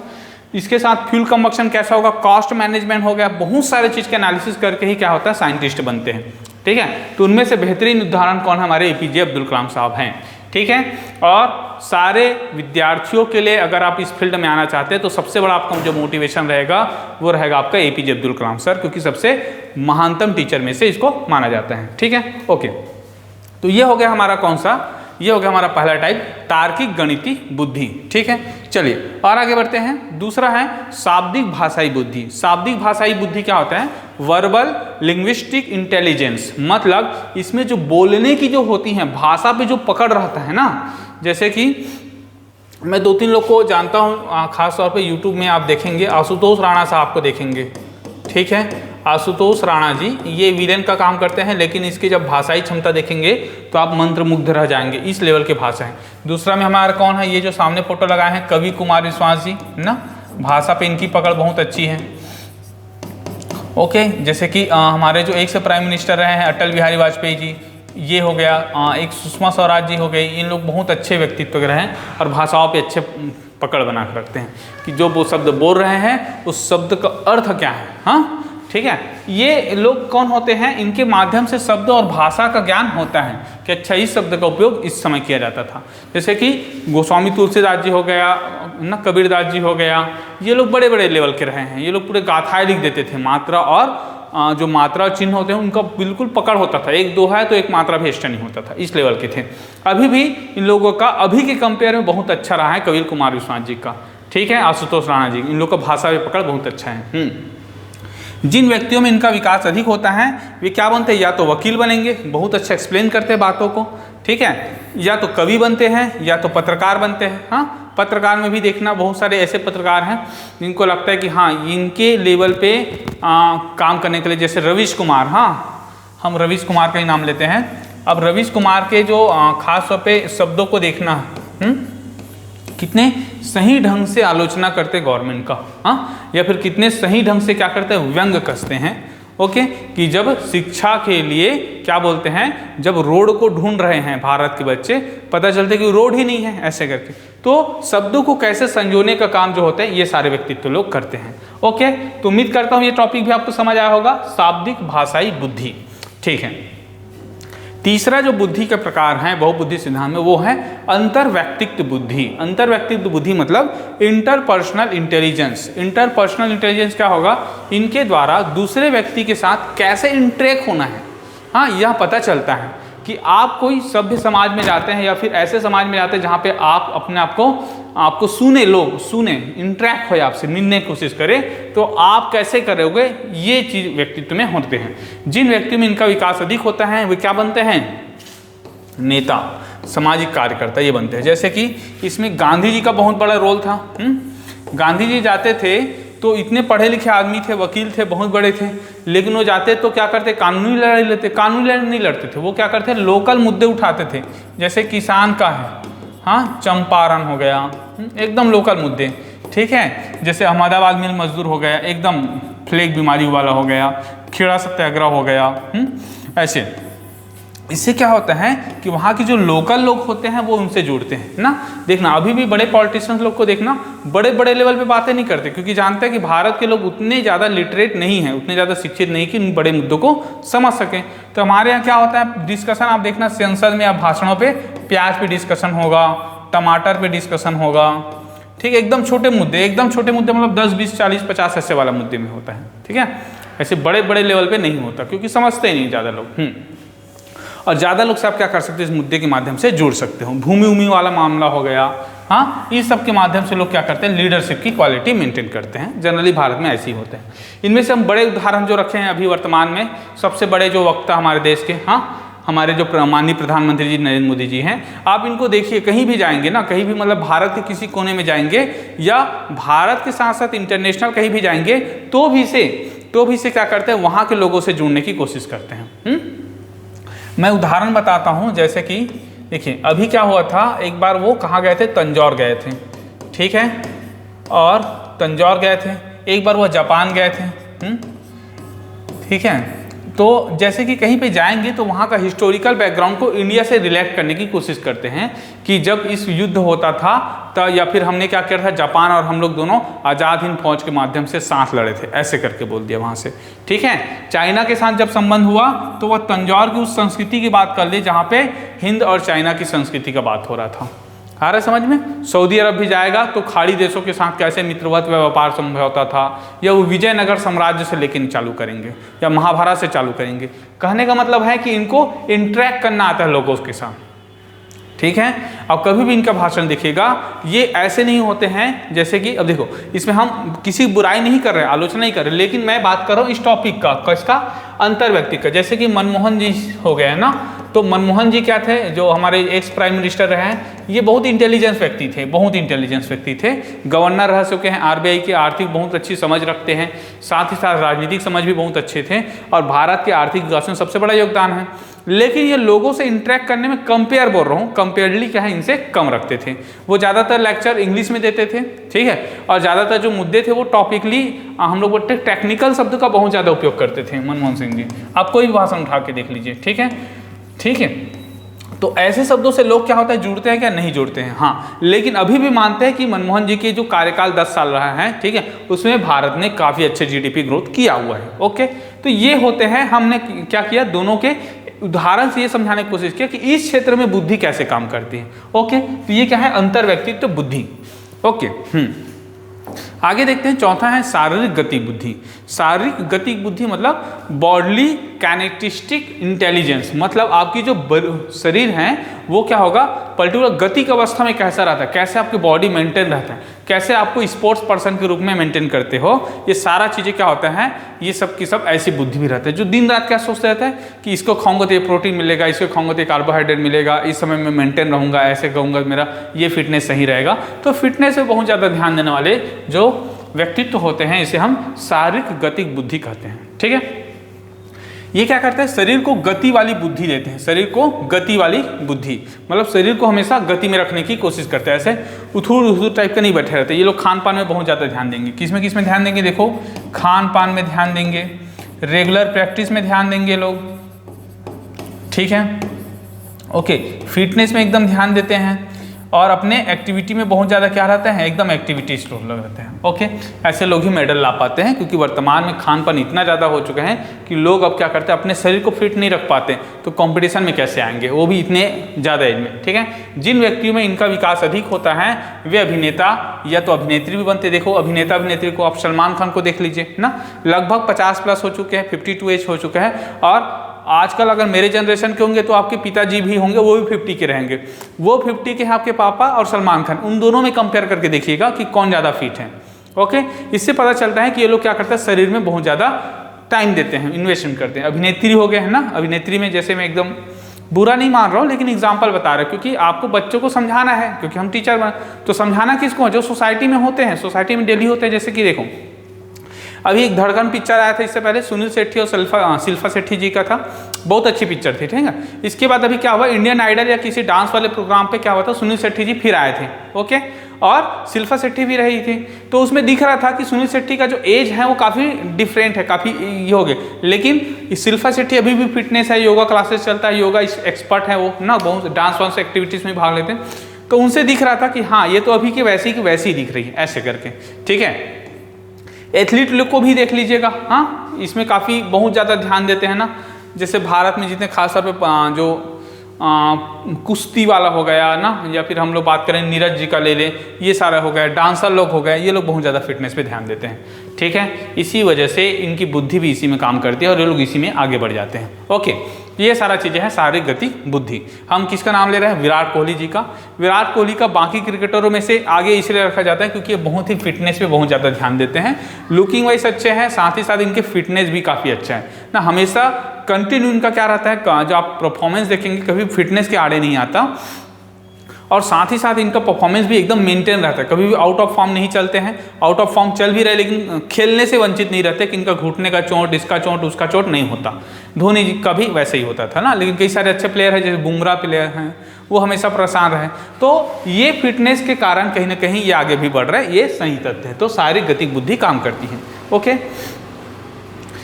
इसके साथ फ्यूल कंबक्शन कैसा होगा, कॉस्ट मैनेजमेंट हो गया, बहुत सारे चीज़ के एनालिसिस करके ही क्या होता है साइंटिस्ट बनते हैं, ठीक है। तो उनमें से बेहतरीन उदाहरण कौन है, हमारे एपीजे अब्दुल कलाम साहब हैं, ठीक है। और सारे विद्यार्थियों के लिए अगर आप इस फील्ड में आना चाहते हैं तो सबसे बड़ा आपका जो मोटिवेशन रहेगा वो रहेगा आपका एपीजे अब्दुल कलाम सर, क्योंकि सबसे महानतम टीचर में से इसको माना जाता है, ठीक है। ओके, तो ये हो गया हमारा कौन सा, ये हो गया हमारा पहला टाइप, तार्किक गणितीय बुद्धि, ठीक है। चलिए और आगे बढ़ते हैं। दूसरा है शाब्दिक भाषाई बुद्धि। शाब्दिक भाषाई बुद्धि क्या होता है, वर्बल लिंग्विस्टिक इंटेलिजेंस, मतलब इसमें जो बोलने की जो होती है, भाषा पे जो पकड़ रहता है ना। जैसे कि मैं 2-3 लोग को जानता हूँ, खास तौर पे यूट्यूब में आप देखेंगे, आशुतोष राणा साहब को देखेंगे, ठीक है। आशुतोष राणा जी ये विलेन का काम करते हैं, लेकिन इसकी जब भाषाई क्षमता देखेंगे तो आप मंत्रमुग्ध रह जाएंगे, इस लेवल के भाषा है। दूसरा में हमारा कौन है, ये जो सामने फोटो लगाए हैं कवि कुमार विश्वास जी ना, भाषा पे इनकी पकड़ बहुत अच्छी है, ओके। जैसे कि हमारे जो एक से प्राइम मिनिस्टर रहे हैं अटल बिहारी वाजपेयी जी, ये हो गया, एक सुषमा स्वराज जी हो गई, इन लोग बहुत अच्छे व्यक्तित्व के रहे हैं और भाषाओं पे अच्छे पकड़ बना कर रखते हैं कि जो वो शब्द बोल रहे हैं उस शब्द का अर्थ क्या है, हाँ, ठीक है। ये लोग कौन होते हैं, इनके माध्यम से शब्द और भाषा का ज्ञान होता है कि अच्छा इस शब्द का उपयोग इस समय किया जाता था। जैसे कि गोस्वामी तुलसीदास जी हो गया ना, कबीरदास जी हो गया, ये लोग बड़े बड़े लेवल के रहे हैं। ये लोग पूरे गाथाएं लिख देते थे, मात्रा और जो मात्रा चिन्ह होते हैं उनका बिल्कुल पकड़ होता था, एक दो है तो एक मात्रा भी एक्स्ट्रा नहीं होता था, इस लेवल के थे। अभी भी इन लोगों का अभी के कंपेयर में बहुत अच्छा रहा है कबीर कुमार विश्वास जी का, ठीक है, आशुतोष राणा जी, इन लोग का भाषा में पकड़ बहुत अच्छा है। जिन व्यक्तियों में इनका विकास अधिक होता है वे क्या बनते हैं, या तो वकील बनेंगे, बहुत अच्छा एक्सप्लेन करते हैं बातों को, ठीक है, या तो कवि बनते हैं या तो पत्रकार बनते हैं। हाँ, पत्रकार में भी देखना बहुत सारे ऐसे पत्रकार हैं जिनको लगता है कि हाँ इनके लेवल पे काम करने के लिए, जैसे रवीश कुमार, हाँ हम रवीश कुमार का ही नाम लेते हैं। अब रवीश कुमार के जो खास तौर पे शब्दों को देखना, कितने सही ढंग से आलोचना करते गवर्नमेंट का, हाँ, या फिर कितने सही ढंग से क्या करते हैं, व्यंग कसते हैं, ओके। कि जब शिक्षा के लिए क्या बोलते हैं, जब रोड को ढूंढ रहे हैं भारत के बच्चे, पता चलता है कि रोड ही नहीं है, ऐसे करके तो शब्दों को कैसे संजोने का काम जो होता है ये सारे व्यक्तित्व लोग करते हैं, ओके। तो उम्मीद करता हूँ ये टॉपिक भी आपको समझ आया होगा, शाब्दिक भाषाई बुद्धि, ठीक है। तीसरा जो बुद्धि का प्रकार है बहुबुद्धि सिद्धांत में वो है अंतर्व्यक्तित्व बुद्धि। अंतर्व्यक्तित्व बुद्धि मतलब इंटरपर्सनल इंटेलिजेंस। इंटरपर्सनल इंटेलिजेंस क्या होगा, इनके द्वारा दूसरे व्यक्ति के साथ कैसे इंटरेक्ट होना है, हाँ, यह पता चलता है कि आप कोई सभ्य समाज में जाते हैं या फिर ऐसे समाज में जाते हैं जहाँ पे आप अपने आपको सुने, लोग सुने, इंटरेक्ट हो आपसे, मिलने की कोशिश करें, तो आप कैसे करोगे, ये चीज़ व्यक्तित्व में होते हैं। जिन व्यक्तियों में इनका विकास अधिक होता है वे क्या बनते हैं, नेता, सामाजिक कार्यकर्ता, ये बनते हैं। जैसे कि इसमें गांधी जी का बहुत बड़ा रोल था। गांधी जी जाते थे तो इतने पढ़े लिखे आदमी थे, वकील थे, बहुत बड़े थे, लेकिन वो जाते तो क्या करते, कानूनी लड़ाई लेते, कानूनी लड़ाई नहीं लड़ते थे, वो क्या करते, लोकल मुद्दे उठाते थे। जैसे किसान का है, हाँ, चंपारण हो गया, एकदम लोकल मुद्दे, ठीक है। जैसे अहमदाबाद मिल मजदूर हो गया, एकदम फ्लेग बीमारी वाला हो गया, खेड़ा सत्याग्रह हो गया, ऐसे। इससे क्या होता है कि वहाँ के जो लोकल लोग होते हैं वो उनसे जुड़ते हैं ना। देखना अभी भी बड़े पॉलिटिशियंस लोग को देखना, बड़े बड़े लेवल पे बातें नहीं करते, क्योंकि जानते हैं कि भारत के लोग उतने ज़्यादा लिटरेट नहीं हैं, उतने ज़्यादा शिक्षित नहीं कि उन बड़े मुद्दों को समझ सकें। तो हमारे यहाँ क्या होता है, डिस्कशन आप देखना संसद में या भाषणों पे, प्याज पे डिस्कशन होगा, टमाटर पे डिस्कशन होगा, ठीक है, एकदम छोटे मुद्दे, एकदम छोटे मुद्दे मतलब 10, 20, 40, 50 ऐसे वाला मुद्दे में होता है, ठीक है। ऐसे बड़े बड़े लेवल पे नहीं होता, क्योंकि समझते ही नहीं ज़्यादा लोग। और ज़्यादा लोग से आप क्या कर सकते हैं, इस मुद्दे के माध्यम से जुड़ सकते हो। भूमि उमी वाला मामला हो गया, हाँ, इस सब के माध्यम से लोग क्या करते हैं, लीडरशिप की क्वालिटी मेंटेन करते हैं। जनरली भारत में ऐसे ही होते हैं। इनमें से हम बड़े उदाहरण जो रखे हैं अभी वर्तमान में, सबसे बड़े जो वक्ता हमारे देश के, हाँ, हमारे जो माननीय प्रधानमंत्री जी नरेंद्र मोदी जी हैं, आप इनको देखिए, कहीं भी जाएंगे ना, कहीं भी मतलब भारत के किसी कोने में जाएंगे या भारत के साथ साथ इंटरनेशनल कहीं भी जाएंगे तो भी से क्या करते हैं, वहाँ के लोगों से जुड़ने की कोशिश करते हैं। मैं उदाहरण बताता हूँ, जैसे कि देखिए अभी क्या हुआ था, एक बार वो कहाँ गए थे, तंजौर गए थे, ठीक है, और तंजौर गए थे, एक बार वो जापान गए थे, ठीक है। तो जैसे कि कहीं पे जाएंगे तो वहाँ का हिस्टोरिकल बैकग्राउंड को इंडिया से रिलेट करने की कोशिश करते हैं कि जब इस युद्ध होता था तो, या फिर हमने क्या किया था, जापान और हम लोग दोनों आज़ाद हिंद फौज के माध्यम से साथ लड़े थे, ऐसे करके बोल दिया वहाँ से, ठीक है। चाइना के साथ जब संबंध हुआ तो वह तंजौर की उस संस्कृति की बात कर ली जहाँ पे हिंद और चाइना की संस्कृति का बात हो रहा था। आ रहा है समझ में? सऊदी अरब भी जाएगा तो खाड़ी देशों के साथ कैसे मित्रवत व्यापार समझौता था, या वो विजयनगर साम्राज्य से लेकिन चालू करेंगे या महाभारत से चालू करेंगे। कहने का मतलब है कि इनको इंटरेक्ट करना आता है लोगों के साथ, ठीक है। अब कभी भी इनका भाषण देखिएगा, ये ऐसे नहीं होते हैं जैसे कि, अब देखो इसमें हम किसी बुराई नहीं कर रहे, आलोचना नहीं कर रहे, लेकिन मैं बात कर रहा हूँ इस टॉपिक का, किसका, अंतर व्यक्ति का। जैसे कि मनमोहन जी हो गए ना, तो मनमोहन जी क्या थे, जो हमारे एक्स प्राइम मिनिस्टर रहे हैं, ये बहुत इंटेलिजेंस व्यक्ति थे, बहुत इंटेलिजेंस व्यक्ति थे। गवर्नर रह चुके हैं, आरबीआई की आर्थिक बहुत अच्छी समझ रखते हैं, साथ ही साथ राजनीतिक समझ भी बहुत अच्छे थे, और भारत के आर्थिक विकास में सबसे बड़ा योगदान है। लेकिन ये लोगों से इंटरेक्ट करने में, कंपेयर बोल रहा हूँ, कंपेयरली क्या है, इनसे कम रखते थे। वो ज़्यादातर लेक्चर इंग्लिश में देते थे, ठीक है, और ज़्यादातर जो मुद्दे थे वो टॉपिकली, हम लोग बोलते टेक्निकल शब्द का बहुत ज़्यादा उपयोग करते थे मनमोहन सिंह जी। आप कोई भी भाषण उठा के देख लीजिए, ठीक है, ठीक है। तो ऐसे शब्दों से लोग क्या होता है, जुड़ते हैं क्या, नहीं जुड़ते हैं, हाँ। लेकिन अभी भी मानते हैं कि मनमोहन जी के जो कार्यकाल 10 साल रहा है, ठीक है, उसमें भारत ने काफ़ी अच्छे जीडीपी ग्रोथ किया हुआ है। ओके, तो ये होते हैं, हमने क्या किया, दोनों के उदाहरण से ये समझाने की कोशिश किया कि इस क्षेत्र में बुद्धि कैसे काम करती है। ओके, तो ये क्या है, अंतर व्यक्तित्व बुद्धि। ओके, आगे देखते हैं, चौथा है शारीरिक गति बुद्धि। शारीरिक गति बुद्धि मतलब बॉडली कैनेटिस्टिक इंटेलिजेंस, मतलब आपकी जो शरीर है वो क्या होगा, पर्टिकुलर गति की अवस्था में कैसा रहता है, कैसे आपकी बॉडी मेंटेन रहता है, कैसे आपको स्पोर्ट्स पर्सन के रूप में मेंटेन करते हो, ये सारा चीज़ें क्या होता है, ये सब की सब ऐसी बुद्धि भी रहता है। जो दिन रात क्या सोचते रहता है कि इसको खाऊंगा तो ये प्रोटीन मिलेगा, इसको खाऊंगा तो ये कार्बोहाइड्रेट मिलेगा, इस समय में मेंटेन रहूँगा, ऐसे कहूँगा मेरा ये फिटनेस सही रहेगा। तो फिटनेस पे बहुत ज़्यादा ध्यान देने वाले जो व्यक्तित्व होते हैं, इसे हम शारीरिक गतिक बुद्धि कहते हैं, ठीक है। ये क्या करते हैं, शरीर को गति वाली बुद्धि देते हैं, शरीर को गति वाली बुद्धि, मतलब शरीर को हमेशा गति में रखने की कोशिश करते हैं, ऐसे उथूर उथूर टाइप का नहीं बैठे रहते। ये लोग खान पान में बहुत ज़्यादा ध्यान देंगे। किस में ध्यान देंगे, देखो खान पान में ध्यान देंगे, रेगुलर प्रैक्टिस में ध्यान देंगे लोग, ठीक है। ओके, फिटनेस में एकदम ध्यान देते हैं, और अपने एक्टिविटी में बहुत ज़्यादा क्या रहते हैं, एकदम एक्टिविटीज लोग रहते हैं। ओके, ऐसे लोग ही मेडल ला पाते हैं, क्योंकि वर्तमान में खान पान इतना ज़्यादा हो चुका है कि लोग अब क्या करते हैं, अपने शरीर को फिट नहीं रख पाते, तो कंपटीशन में कैसे आएंगे, वो भी इतने ज़्यादा एज में, ठीक है। जिन व्यक्तियों में इनका विकास अधिक होता है वे अभिनेता या तो अभिनेत्री भी बनते। देखो अभिनेता अभिनेत्री को आप सलमान खान को देख लीजिए ना, लगभग 50+ हो चुके हैं, 52 एज हो चुका है, और आजकल अगर मेरे जनरेशन के होंगे तो आपके पिताजी भी होंगे, वो भी 50 के रहेंगे, वो 50 के हैं आपके पापा, और सलमान खान, उन दोनों में कंपेयर करके देखिएगा कि कौन ज़्यादा फिट है। ओके, इससे पता चलता है कि ये लोग क्या करते हैं, शरीर में बहुत ज़्यादा टाइम देते हैं, इन्वेस्टमेंट करते हैं। अभिनेत्री हो गए हैं ना, अभिनेत्री में जैसे मैं एकदम बुरा नहीं मान रहा हूँ, लेकिन एग्जाम्पल बता रहा हूँ, क्योंकि आपको बच्चों को समझाना है, क्योंकि हम टीचर बन, तो समझाना किसको है, जो सोसाइटी में होते हैं, सोसाइटी में डेली होते हैं। जैसे कि देखो अभी एक धड़कन पिक्चर आया था, इससे पहले सुनील शेट्टी और शिल्पा शेट्टी जी का था, बहुत अच्छी पिक्चर थी, ठीक है। इसके बाद अभी क्या हुआ, इंडियन आइडल या किसी डांस वाले प्रोग्राम पे क्या हुआ था, सुनील शेट्टी जी फिर आए थे, ओके, और शिल्पा शेट्टी भी रही थी। तो उसमें दिख रहा था कि सुनील शेट्टी का जो एज है वो काफ़ी डिफरेंट है, काफ़ी ये हो गए, लेकिन शिल्पा शेट्टी अभी भी फिटनेस है, योगा क्लासेस चलता है, योगा एक्सपर्ट है वो ना, बहुत डांस वांस एक्टिविटीज़ में भाग लेते हैं। तो उनसे दिख रहा था कि हाँ ये तो अभी की वैसी दिख रही है, ऐसे करके, ठीक है। एथलीट लोग को भी देख लीजिएगा, हाँ, इसमें काफ़ी बहुत ज़्यादा ध्यान देते हैं ना। जैसे भारत में जितने खास तौर पे जो कुश्ती वाला हो गया ना, या फिर हम लोग बात करें नीरज जी का ले लें, ये सारा हो गया, डांसर लोग हो गए, ये लोग बहुत ज़्यादा फिटनेस पे ध्यान देते हैं, ठीक है। इसी वजह से इनकी बुद्धि भी इसी में काम करती है और ये लोग इसी में आगे बढ़ जाते हैं। ओके, ये सारा चीज़ें हैं शारीरिक गति बुद्धि। हम किसका नाम ले रहे हैं? विराट कोहली जी का। विराट कोहली का बाकी क्रिकेटरों में से आगे इसलिए रखा जाता है क्योंकि ये बहुत ही फिटनेस पे बहुत ज़्यादा ध्यान देते हैं, लुकिंग वाइज अच्छे हैं, साथ ही साथ इनके फिटनेस भी काफ़ी अच्छा है ना। हमेशा कंटिन्यू इनका क्या रहता है, जो आप परफॉर्मेंस देखेंगे कभी फिटनेस के आड़े नहीं आता, और साथ ही साथ इनका परफॉर्मेंस भी एकदम मेंटेन रहता है, कभी भी आउट ऑफ फॉर्म नहीं चलते हैं। आउट ऑफ फॉर्म चल भी रहे लेकिन खेलने से वंचित नहीं रहते कि इनका घुटने का चोट, इसका चोट, उसका चोट नहीं होता। धोनी जी का भी वैसे ही होता था ना, लेकिन कई सारे अच्छे प्लेयर हैं जैसे बुमराह प्लेयर हैं, वो हमेशा परेशान रहे। तो ये फिटनेस के कारण कहीं ना कहीं ये आगे भी बढ़ रहा है, ये सही तथ्य है। तो शारीरिक गतिक बुद्धि काम करती है। ओके,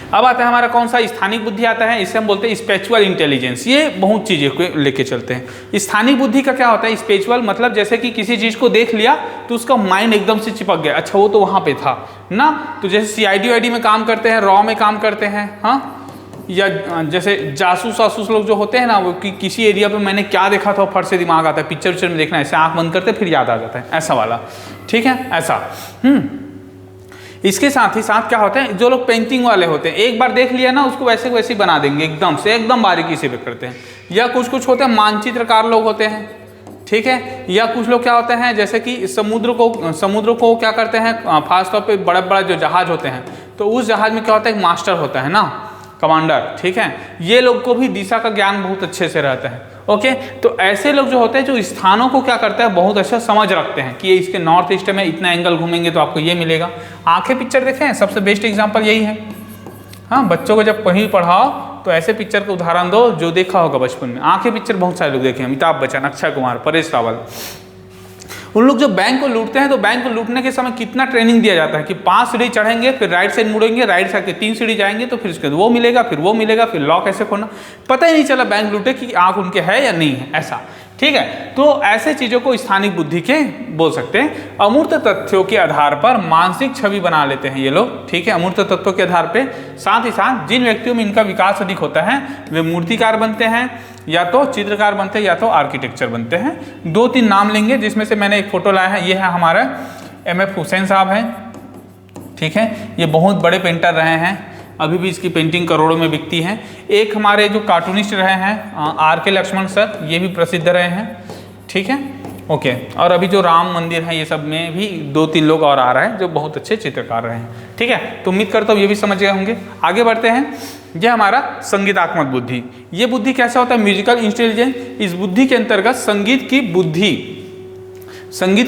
अब आता है हमारा कौन सा? स्थानिक बुद्धि आता है। इसे हम बोलते हैं स्पिरिचुअल इंटेलिजेंस। ये बहुत चीज़ें को लेके चलते हैं। स्थानिक बुद्धि का क्या होता है? स्पिरिचुअल मतलब जैसे कि किसी चीज़ को देख लिया तो उसका माइंड एकदम से चिपक गया, अच्छा वो तो वहाँ पे था ना। तो जैसे CID में काम करते हैं, रॉ में काम करते हैं, हाँ, या जैसे जासूस वासूस लोग जो होते हैं ना, वो कि किसी एरिया पे मैंने क्या देखा था फट से दिमाग आता है, पिक्चर विक्चर में देखना, ऐसे आँख बंद करते फिर याद आ जाता है, ऐसा वाला। ठीक है, ऐसा। इसके साथ ही साथ क्या होता है, जो लोग पेंटिंग वाले होते हैं, एक बार देख लिया ना उसको वैसे वैसे ही बना देंगे, एकदम से, एकदम बारीकी से भी करते हैं। या कुछ कुछ होते हैं मानचित्रकार लोग होते हैं, ठीक है। या कुछ लोग क्या होते हैं जैसे कि समुद्र को क्या करते हैं, खासतौर पे बड़े बड़े जो जहाज होते हैं, तो उस जहाज में क्या होता है, एक मास्टर होता है ना, कमांडर, ठीक है। ये लोग को भी दिशा का ज्ञान बहुत अच्छे से रहता है। ओके, तो ऐसे लोग जो होते हैं जो स्थानों को क्या करते हैं, बहुत अच्छा समझ रखते हैं कि ये इसके नॉर्थ ईस्ट में इतना एंगल घूमेंगे तो आपको ये मिलेगा। आंखें पिक्चर देखें, सबसे बेस्ट एग्जांपल यही है। हाँ, बच्चों को जब कहीं पढ़ाओ तो ऐसे पिक्चर का उदाहरण दो जो देखा होगा बचपन में। आंखें पिक्चर बहुत सारे लोग देखे, अमिताभ बच्चन, अक्षय कुमार, परेश रावल। उन लोग जब बैंक को लूटते हैं तो बैंक को लूटने के समय कितना ट्रेनिंग दिया जाता है कि 5 सीढ़ी चढ़ेंगे, फिर राइट साइड मुड़ेंगे, राइट साइड के 3 सीढ़ी जाएंगे तो फिर उसके बाद वो मिलेगा, फिर वो मिलेगा, फिर लॉक ऐसे खोलना। पता ही नहीं चला बैंक लूटे कि आंख उनके है या नहीं है, ऐसा। ठीक है, तो ऐसे चीज़ों को स्थानिक बुद्धि के बोल सकते हैं। अमूर्त तथ्यों के आधार पर मानसिक छवि बना लेते हैं ये लोग, ठीक है, अमूर्त तत्वों के आधार पे। साथ ही साथ जिन व्यक्तियों में इनका विकास अधिक होता है वे मूर्तिकार बनते हैं, या तो चित्रकार बनते हैं, या तो आर्किटेक्चर बनते हैं। 2-3 नाम लेंगे जिसमें से मैंने एक फोटो लाया है, ये है हमारा MF हुसैन साहब हैं, ठीक है। ये बहुत बड़े पेंटर रहे हैं, अभी भी इसकी पेंटिंग करोड़ों में बिकती है। एक हमारे जो कार्टूनिस्ट रहे हैं RK लक्ष्मण सर, ये भी प्रसिद्ध रहे हैं, ठीक है। ओके, और अभी जो राम मंदिर है ये सब में भी 2-3 लोग और आ रहे हैं जो बहुत अच्छे चित्रकार रहे हैं, ठीक है। तो उम्मीद करता हूँ ये भी समझ गए होंगे। आगे बढ़ते हैं। यह हमारा संगीतात्मक बुद्धि। ये बुद्धि कैसा होता है? Musical intelligence. इस बुद्धि के अंतर्गत संगीत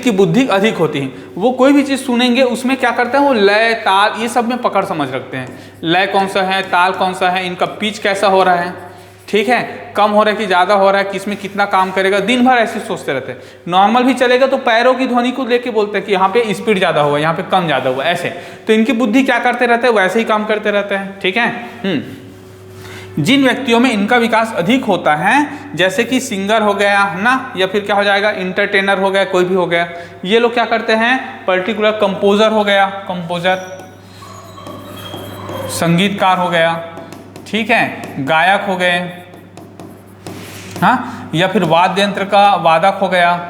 की बुद्धि अधिक होती है। वो कोई भी चीज़ सुनेंगे उसमें क्या करते हैं, वो लय, ताल, ये सब में पकड़ समझ रखते हैं। लय कौन सा है, ताल कौन सा है, इनका पिच कैसा हो रहा है, ठीक है, कम हो रहा है कि ज़्यादा हो रहा है, किसमें कितना काम करेगा, दिन भर ऐसे सोचते रहते हैं। नॉर्मल भी चलेगा तो पैरों की ध्वनि को लेके बोलते हैं कि यहाँ पे स्पीड ज़्यादा हुआ, यहाँ पे कम ज़्यादा हुआ, ऐसे। तो इनकी बुद्धि क्या करते रहते हैं, वैसे ही काम करते रहते हैं, ठीक है। जिन व्यक्तियों में इनका विकास अधिक होता है, जैसे कि सिंगर हो गया है ना, या फिर क्या हो जाएगा, इंटरटेनर हो गया, कोई भी हो गया, ये लोग क्या करते हैं, पर्टिकुलर कंपोजर हो गया, कंपोजर, संगीतकार हो गया, ठीक है, गायक हो गए, हाँ, या फिर वाद्य यंत्र का वादक हो गया।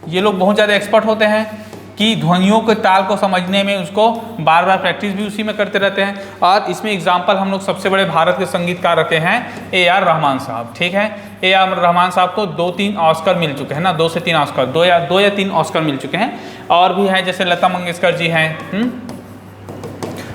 ये लोग बहुत ज़्यादा एक्सपर्ट होते हैं कि ध्वनियों के ताल को समझने में उसको बार बार प्रैक्टिस भी उसी में करते रहते हैं। और इसमें एग्जाम्पल हम लोग सबसे बड़े भारत के संगीतकार रखे हैं AR रहमान साहब, ठीक है। AR रहमान साहब को 2-3 ऑस्कर मिल चुके हैं ना, 2 से 3 ऑस्कर, 2 या 3 ऑस्कर मिल चुके हैं। और भी हैं जैसे लता मंगेशकर जी हैं,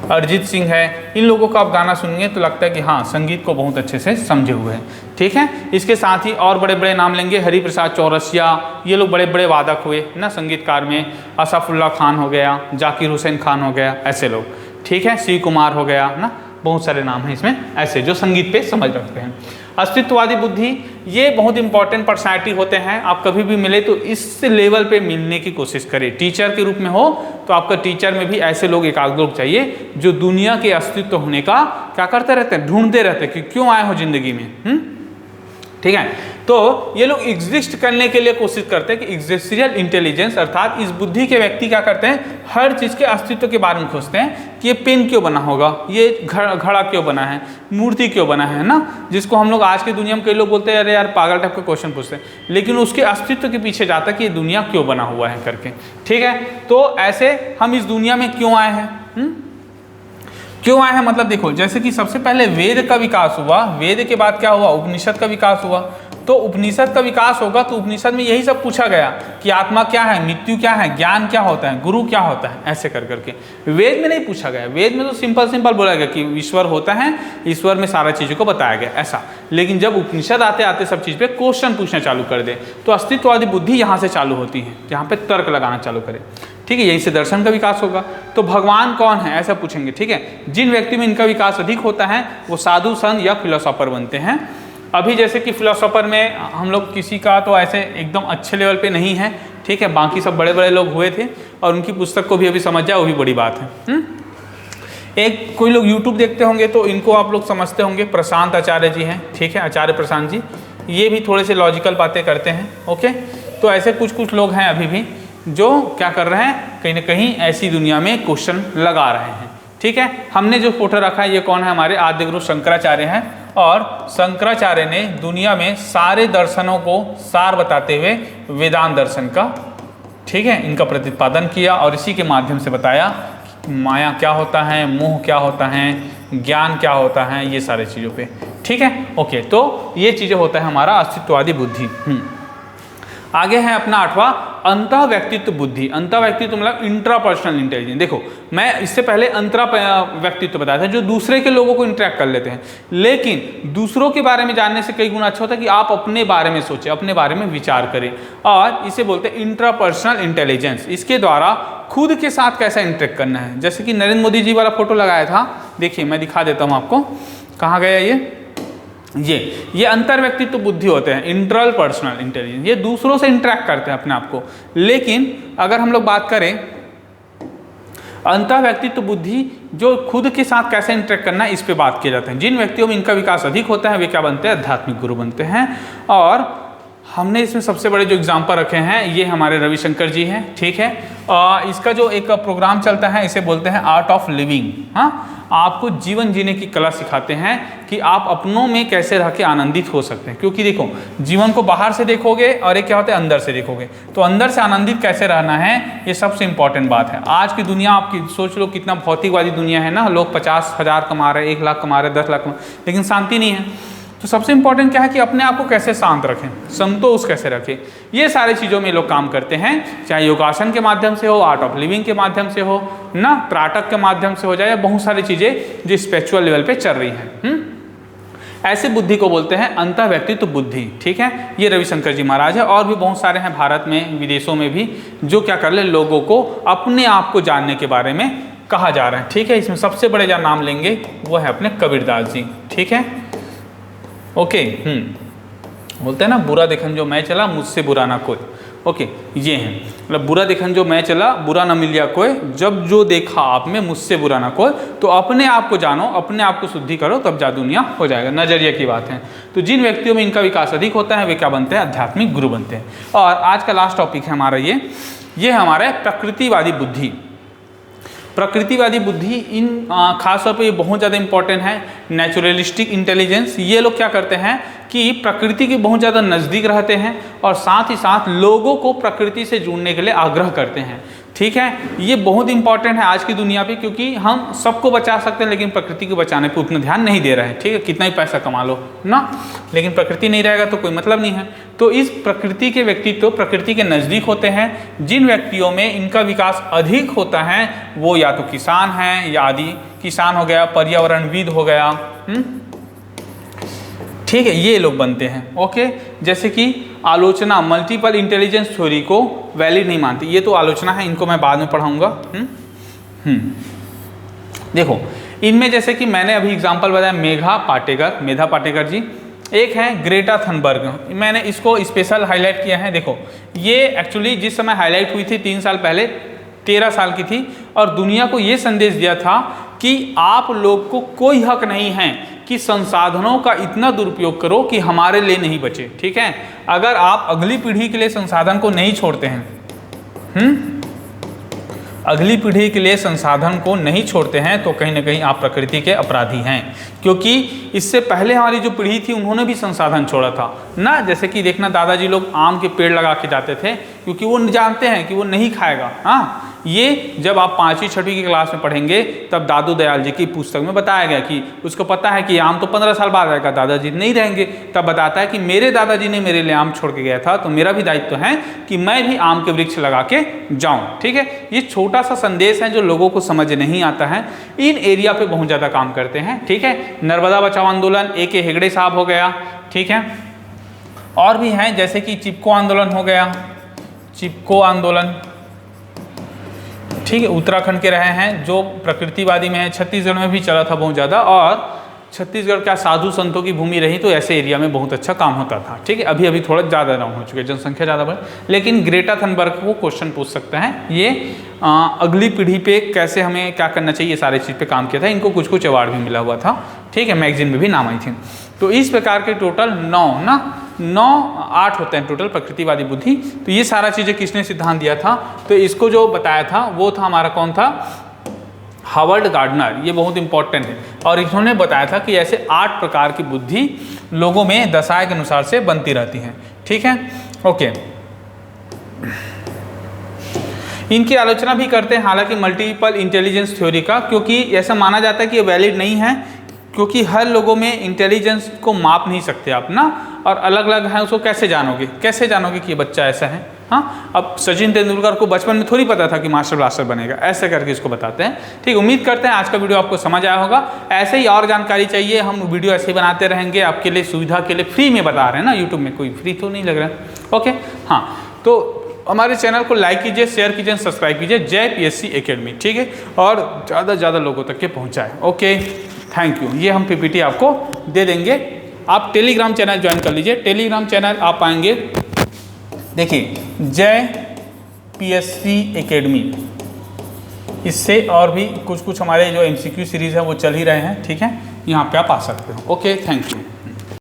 अरिजीत सिंह है। इन लोगों का आप गाना सुनेंगे तो लगता है कि हाँ, संगीत को बहुत अच्छे से समझे हुए हैं, ठीक है। इसके साथ ही और बड़े बड़े नाम लेंगे, हरिप्रसाद चौरसिया, ये लोग बड़े बड़े वादक हुए ना संगीतकार में। असफुल्ला खान हो गया, जाकिर हुसैन खान हो गया, ऐसे लोग, ठीक है। शिव कुमार हो गया ना, बहुत सारे नाम हैं इसमें ऐसे जो संगीत पे समझ रखते हैं। अस्तित्ववादी बुद्धि, ये बहुत इंपॉर्टेंट पर्सनैलिटी होते हैं। आप कभी भी मिले तो इस लेवल पे मिलने की कोशिश करें। टीचर के रूप में हो तो आपका टीचर में भी ऐसे लोग, एक आध लोग चाहिए जो दुनिया के अस्तित्व होने का क्या करते रहते हैं, ढूंढते रहते हैं कि क्यों आए हो जिंदगी में, ठीक है। तो ये लोग एग्जिस्ट करने के लिए कोशिश करते हैं कि एग्जिस्टेंशियल इंटेलिजेंस, अर्थात इस बुद्धि के व्यक्ति क्या करते हैं, हर चीज़ के अस्तित्व के बारे में खोजते हैं कि ये पेन क्यों बना होगा, ये घड़ा क्यों बना है, मूर्ति क्यों बना है ना, जिसको हम लोग आज की दुनिया में कई लोग बोलते हैं अरे यार पागल टाइप के क्वेश्चन पूछते हैं, लेकिन उसके अस्तित्व के पीछे जाता है कि ये दुनिया क्यों बना हुआ है करके, ठीक है। तो ऐसे हम इस दुनिया में क्यों आए हैं, क्यों आए हैं, मतलब देखो जैसे कि सबसे पहले वेद का विकास हुआ, वेद के बाद क्या हुआ, उपनिषद का विकास हुआ। तो उपनिषद का विकास होगा तो उपनिषद में यही सब पूछा गया कि आत्मा क्या है, मृत्यु क्या है, ज्ञान क्या होता है, गुरु क्या होता है, ऐसे कर करके। वेद में नहीं पूछा गया, वेद में तो सिंपल बोला गया कि ईश्वर होता है, ईश्वर में सारा चीज़ों को बताया गया ऐसा। लेकिन जब उपनिषद आते आते सब चीज़ पे क्वेश्चन पूछना चालू कर दे तो अस्तित्ववादी बुद्धि यहाँ से चालू होती है, यहाँ पे तर्क लगाना चालू करे। ठीक है, यहीं से दर्शन का विकास होगा। तो भगवान कौन है ऐसा पूछेंगे। ठीक है, जिन व्यक्ति में इनका विकास अधिक होता है वो साधु संत या फिलोसोफर बनते हैं। अभी जैसे कि फिलोसोफर में हम लोग किसी का तो ऐसे एकदम अच्छे लेवल पे नहीं है। ठीक है, बाकी सब बड़े बड़े लोग हुए थे और उनकी पुस्तक को भी अभी समझ जाए वो भी बड़ी बात है। एक कोई लोग यूट्यूब देखते होंगे तो इनको आप लोग समझते होंगे, प्रशांत आचार्य जी हैं। ठीक है, आचार्य प्रशांत जी, ये भी थोड़े से लॉजिकल बातें करते हैं। ओके, तो ऐसे कुछ लोग हैं अभी भी जो क्या कर रहे हैं, कहीं ना कहीं ऐसी दुनिया में क्वेश्चन लगा रहे हैं। ठीक है, हमने जो फोटो रखा है ये कौन है, हमारे आद्य गुरु शंकराचार्य हैं। और शंकराचार्य ने दुनिया में सारे दर्शनों को सार बताते हुए वेदांत दर्शन का, ठीक है, इनका प्रतिपादन किया और इसी के माध्यम से बताया माया क्या होता है, मोह क्या होता है, ज्ञान क्या होता है, ये सारे चीज़ों पे। ठीक है, ओके, तो ये चीज़ें होता है हमारा अस्तित्ववादी बुद्धि। आगे है अपना 8वां अंतः व्यक्तित्व बुद्धि। अंतः व्यक्तित्व मतलब इंट्रापर्सनल इंटेलिजेंस। देखो मैं इससे पहले अंतरा व्यक्तित्व बताया था जो दूसरे के लोगों को इंटरेक्ट कर लेते हैं, लेकिन दूसरों के बारे में जानने से कई गुना अच्छा होता है कि आप अपने बारे में सोचें, अपने बारे में विचार करें, और इसे बोलते हैं इंट्रापर्सनल इंटेलिजेंस। इसके द्वारा खुद के साथ कैसा इंटरेक्ट करना है। जैसे कि नरेंद्र मोदी जी वाला फोटो लगाया था, देखिए मैं दिखा देता हूँ आपको, कहाँ गया ये अंतर व्यक्तित्व बुद्धि होते हैं, इंट्रल पर्सनल इंटेलिजेंस। ये दूसरों से इंटरेक्ट करते हैं अपने आप को। लेकिन अगर हम लोग बात करें अंतर व्यक्तित्व बुद्धि, जो खुद के साथ कैसे इंटरेक्ट करना है, इस पे बात किए जाते हैं। जिन व्यक्तियों में इनका विकास अधिक होता है वे क्या बनते हैं, आध्यात्मिक गुरु बनते हैं। और हमने इसमें सबसे बड़े जो एग्जाम्पल रखे हैं ये हमारे रविशंकर जी हैं। ठीक है, इसका जो एक प्रोग्राम चलता है इसे बोलते हैं आर्ट ऑफ लिविंग। हाँ, आपको जीवन जीने की कला सिखाते हैं कि आप अपनों में कैसे रह के आनंदित हो सकते हैं। क्योंकि देखो जीवन को बाहर से देखोगे और एक क्या होता है अंदर से देखोगे, तो अंदर से आनंदित कैसे रहना है ये सबसे इंपॉर्टेंट बात है। आज की दुनिया आपकी सोच लो कितना भौतिकवादी दुनिया है ना, लोग 50,000 कमा रहे, 1 लाख कमा रहे, 10 लाख कमा, लेकिन शांति नहीं है। तो सबसे इंपॉर्टेंट क्या है कि अपने आप को कैसे शांत रखें, संतोष कैसे रखें, ये सारी चीज़ों में लोग काम करते हैं। चाहे योगासन के माध्यम से हो, आर्ट ऑफ लिविंग के माध्यम से हो ना, त्राटक के माध्यम से हो जाए, या बहुत सारी चीज़ें जो स्पिरिचुअल लेवल पे चल रही हैं। ऐसे बुद्धि को बोलते हैं अंतः व्यक्तित्व बुद्धि। ठीक है, ये रविशंकर जी महाराज है, और भी बहुत सारे हैं भारत में, विदेशों में भी, जो क्या कर ले लोगों को अपने आप को जानने के बारे में कहा जा रहा है। ठीक है, इसमें सबसे बड़े जो नाम लेंगे वो है अपने कबीरदास जी। ठीक है, ओके, बोलते हैं ना बुरा देखन जो मैं चला मुझसे बुरा ना कोई। ओके, ये है मतलब बुरा देखन जो मैं चला बुरा ना मिल गया कोई, जब जो देखा आप में मुझसे बुरा ना कोई। तो अपने आप को जानो, अपने आप को शुद्धि करो, तब जा दुनिया हो जाएगा। नजरिए की बात है। तो जिन व्यक्तियों में इनका विकास अधिक होता है वे क्या बनते हैं, आध्यात्मिक गुरु बनते हैं। और आज का लास्ट टॉपिक है हमारा ये हमारा प्रकृतिवादी बुद्धि। प्रकृतिवादी बुद्धि इन खास तौर पे ये बहुत ज़्यादा इंपॉर्टेंट है। नेचुरलिस्टिक इंटेलिजेंस, ये लोग क्या करते हैं कि प्रकृति के बहुत ज़्यादा नज़दीक रहते हैं और साथ ही साथ लोगों को प्रकृति से जुड़ने के लिए आग्रह करते हैं। ठीक है, ये बहुत इंपॉर्टेंट है आज की दुनिया पे, क्योंकि हम सबको बचा सकते हैं लेकिन प्रकृति को बचाने पे उतना ध्यान नहीं दे रहे हैं। ठीक है, कितना ही पैसा कमा लो ना, लेकिन प्रकृति नहीं रहेगा तो कोई मतलब नहीं है। तो इस प्रकृति के व्यक्तित्व प्रकृति के नज़दीक होते हैं। जिन व्यक्तियों में इनका विकास अधिक होता है वो या तो किसान हैं, या आदि किसान हो गया, पर्यावरणविद हो गया, ठीक है, ये लोग बनते हैं। ओके, जैसे कि आलोचना मल्टीपल इंटेलिजेंस थ्योरी को वैलिड नहीं मानती, ये तो आलोचना है, इनको मैं बाद में पढ़ाऊंगा। देखो इनमें जैसे कि मैंने अभी एग्जांपल बताया मेधा पाटेकर जी, एक है ग्रेटा थनबर्ग, मैंने इसको स्पेशल हाईलाइट किया है। देखो ये एक्चुअली जिस समय हाईलाइट हुई थी 3 साल पहले, 13 साल की थी, और दुनिया को ये संदेश दिया था कि आप लोग को कोई हक नहीं है कि संसाधनों का इतना दुरुपयोग करो कि हमारे लिए नहीं बचे। ठीक है, अगर आप अगली पीढ़ी के लिए संसाधन को नहीं छोड़ते हैं, अगली पीढ़ी के लिए संसाधन को नहीं छोड़ते हैं तो कहीं ना कहीं आप प्रकृति के अपराधी हैं। क्योंकि इससे पहले हमारी जो पीढ़ी थी उन्होंने भी संसाधन छोड़ा था ना। जैसे कि देखना दादाजी लोग आम के पेड़ लगा के जाते थे क्योंकि वो जानते हैं कि वो नहीं खाएगा। हाँ, ये जब आप 5वीं 6वीं की क्लास में पढ़ेंगे तब दादू दयाल जी की पुस्तक में बताया गया कि उसको पता है कि आम तो 15 साल बाद आएगा, दादाजी नहीं रहेंगे। तब बताता है कि मेरे दादाजी ने मेरे लिए आम छोड़ के गया था, तो मेरा भी दायित्व है कि मैं भी आम के वृक्ष लगा के जाऊँ। ठीक है, ये छोटा सा संदेश है जो लोगों को समझ नहीं आता है, इन एरिया पे बहुत ज़्यादा काम करते हैं। ठीक है, नर्मदा बचाओ आंदोलन A.K. हेगड़े साहब हो गया। ठीक है, और भी हैं जैसे कि चिपको आंदोलन हो गया, चिपको आंदोलन। ठीक है, उत्तराखंड के रहे हैं जो प्रकृतिवादी में है। छत्तीसगढ़ में भी चला था बहुत ज़्यादा, और छत्तीसगढ़ क्या साधु संतों की भूमि रही तो ऐसे एरिया में बहुत अच्छा काम होता था। ठीक है, अभी अभी थोड़ा ज़्यादा डाउन हो चुके हैं, जनसंख्या ज़्यादा बढ़, लेकिन ग्रेटा थनबर्ग को क्वेश्चन पूछ सकते हैं ये अगली पीढ़ी पे कैसे हमें क्या करना चाहिए, सारे चीज़ पे काम किया था। इनको कुछ कुछ अवार्ड भी मिला हुआ था। ठीक है, मैगजीन में भी नाम आई थी। तो इस प्रकार के टोटल 8 होते हैं टोटल प्रकृतिवादी बुद्धि। तो ये सारा चीज़ें किसने सिद्धांत दिया था, तो इसको जो बताया था वो था हमारा कौन था, हावर्ड गार्डनर। ये बहुत इंपॉर्टेंट है, और इन्होंने बताया था कि ऐसे 8 प्रकार की बुद्धि लोगों में दशाएं के अनुसार से बनती रहती हैं। ठीक है, ओके। इनकी आलोचना भी करते हैं हालांकि मल्टीपल इंटेलिजेंस थ्योरी का, क्योंकि ऐसा माना जाता है कि ये वैलिड नहीं है, क्योंकि हर लोगों में इंटेलिजेंस को माप नहीं सकते आप ना, और अलग अलग है, उसको कैसे जानोगे कि ये बच्चा ऐसा है। हाँ, अब सचिन तेंदुलकर को बचपन में थोड़ी पता था कि मास्टर ब्लास्टर बनेगा, ऐसे करके इसको बताते हैं। ठीक, उम्मीद करते हैं आज का वीडियो आपको समझ आया होगा। ऐसे ही और जानकारी चाहिए, हम वीडियो ऐसे ही बनाते रहेंगे आपके लिए, सुविधा के लिए फ्री में बता रहे हैं ना, यूट्यूब में कोई फ्री तो नहीं लग रहा। ओके, हाँ, तो हमारे चैनल को लाइक कीजिए, शेयर कीजिए, सब्सक्राइब कीजिए, जय PSC एकेडमी। ठीक है, और ज़्यादा से ज़्यादा लोगों तक के पहुँचाएँ। Okay, thank you. ये हम PPT आपको दे देंगे, आप टेलीग्राम चैनल ज्वाइन कर लीजिए। टेलीग्राम चैनल आप पाएंगे, देखिए, जय PSC एकेडमी। इससे और भी कुछ कुछ हमारे जो MCQ सीरीज़ है वो चल ही रहे हैं। ठीक है, यहाँ पे आप आ सकते हो। Okay, thank you.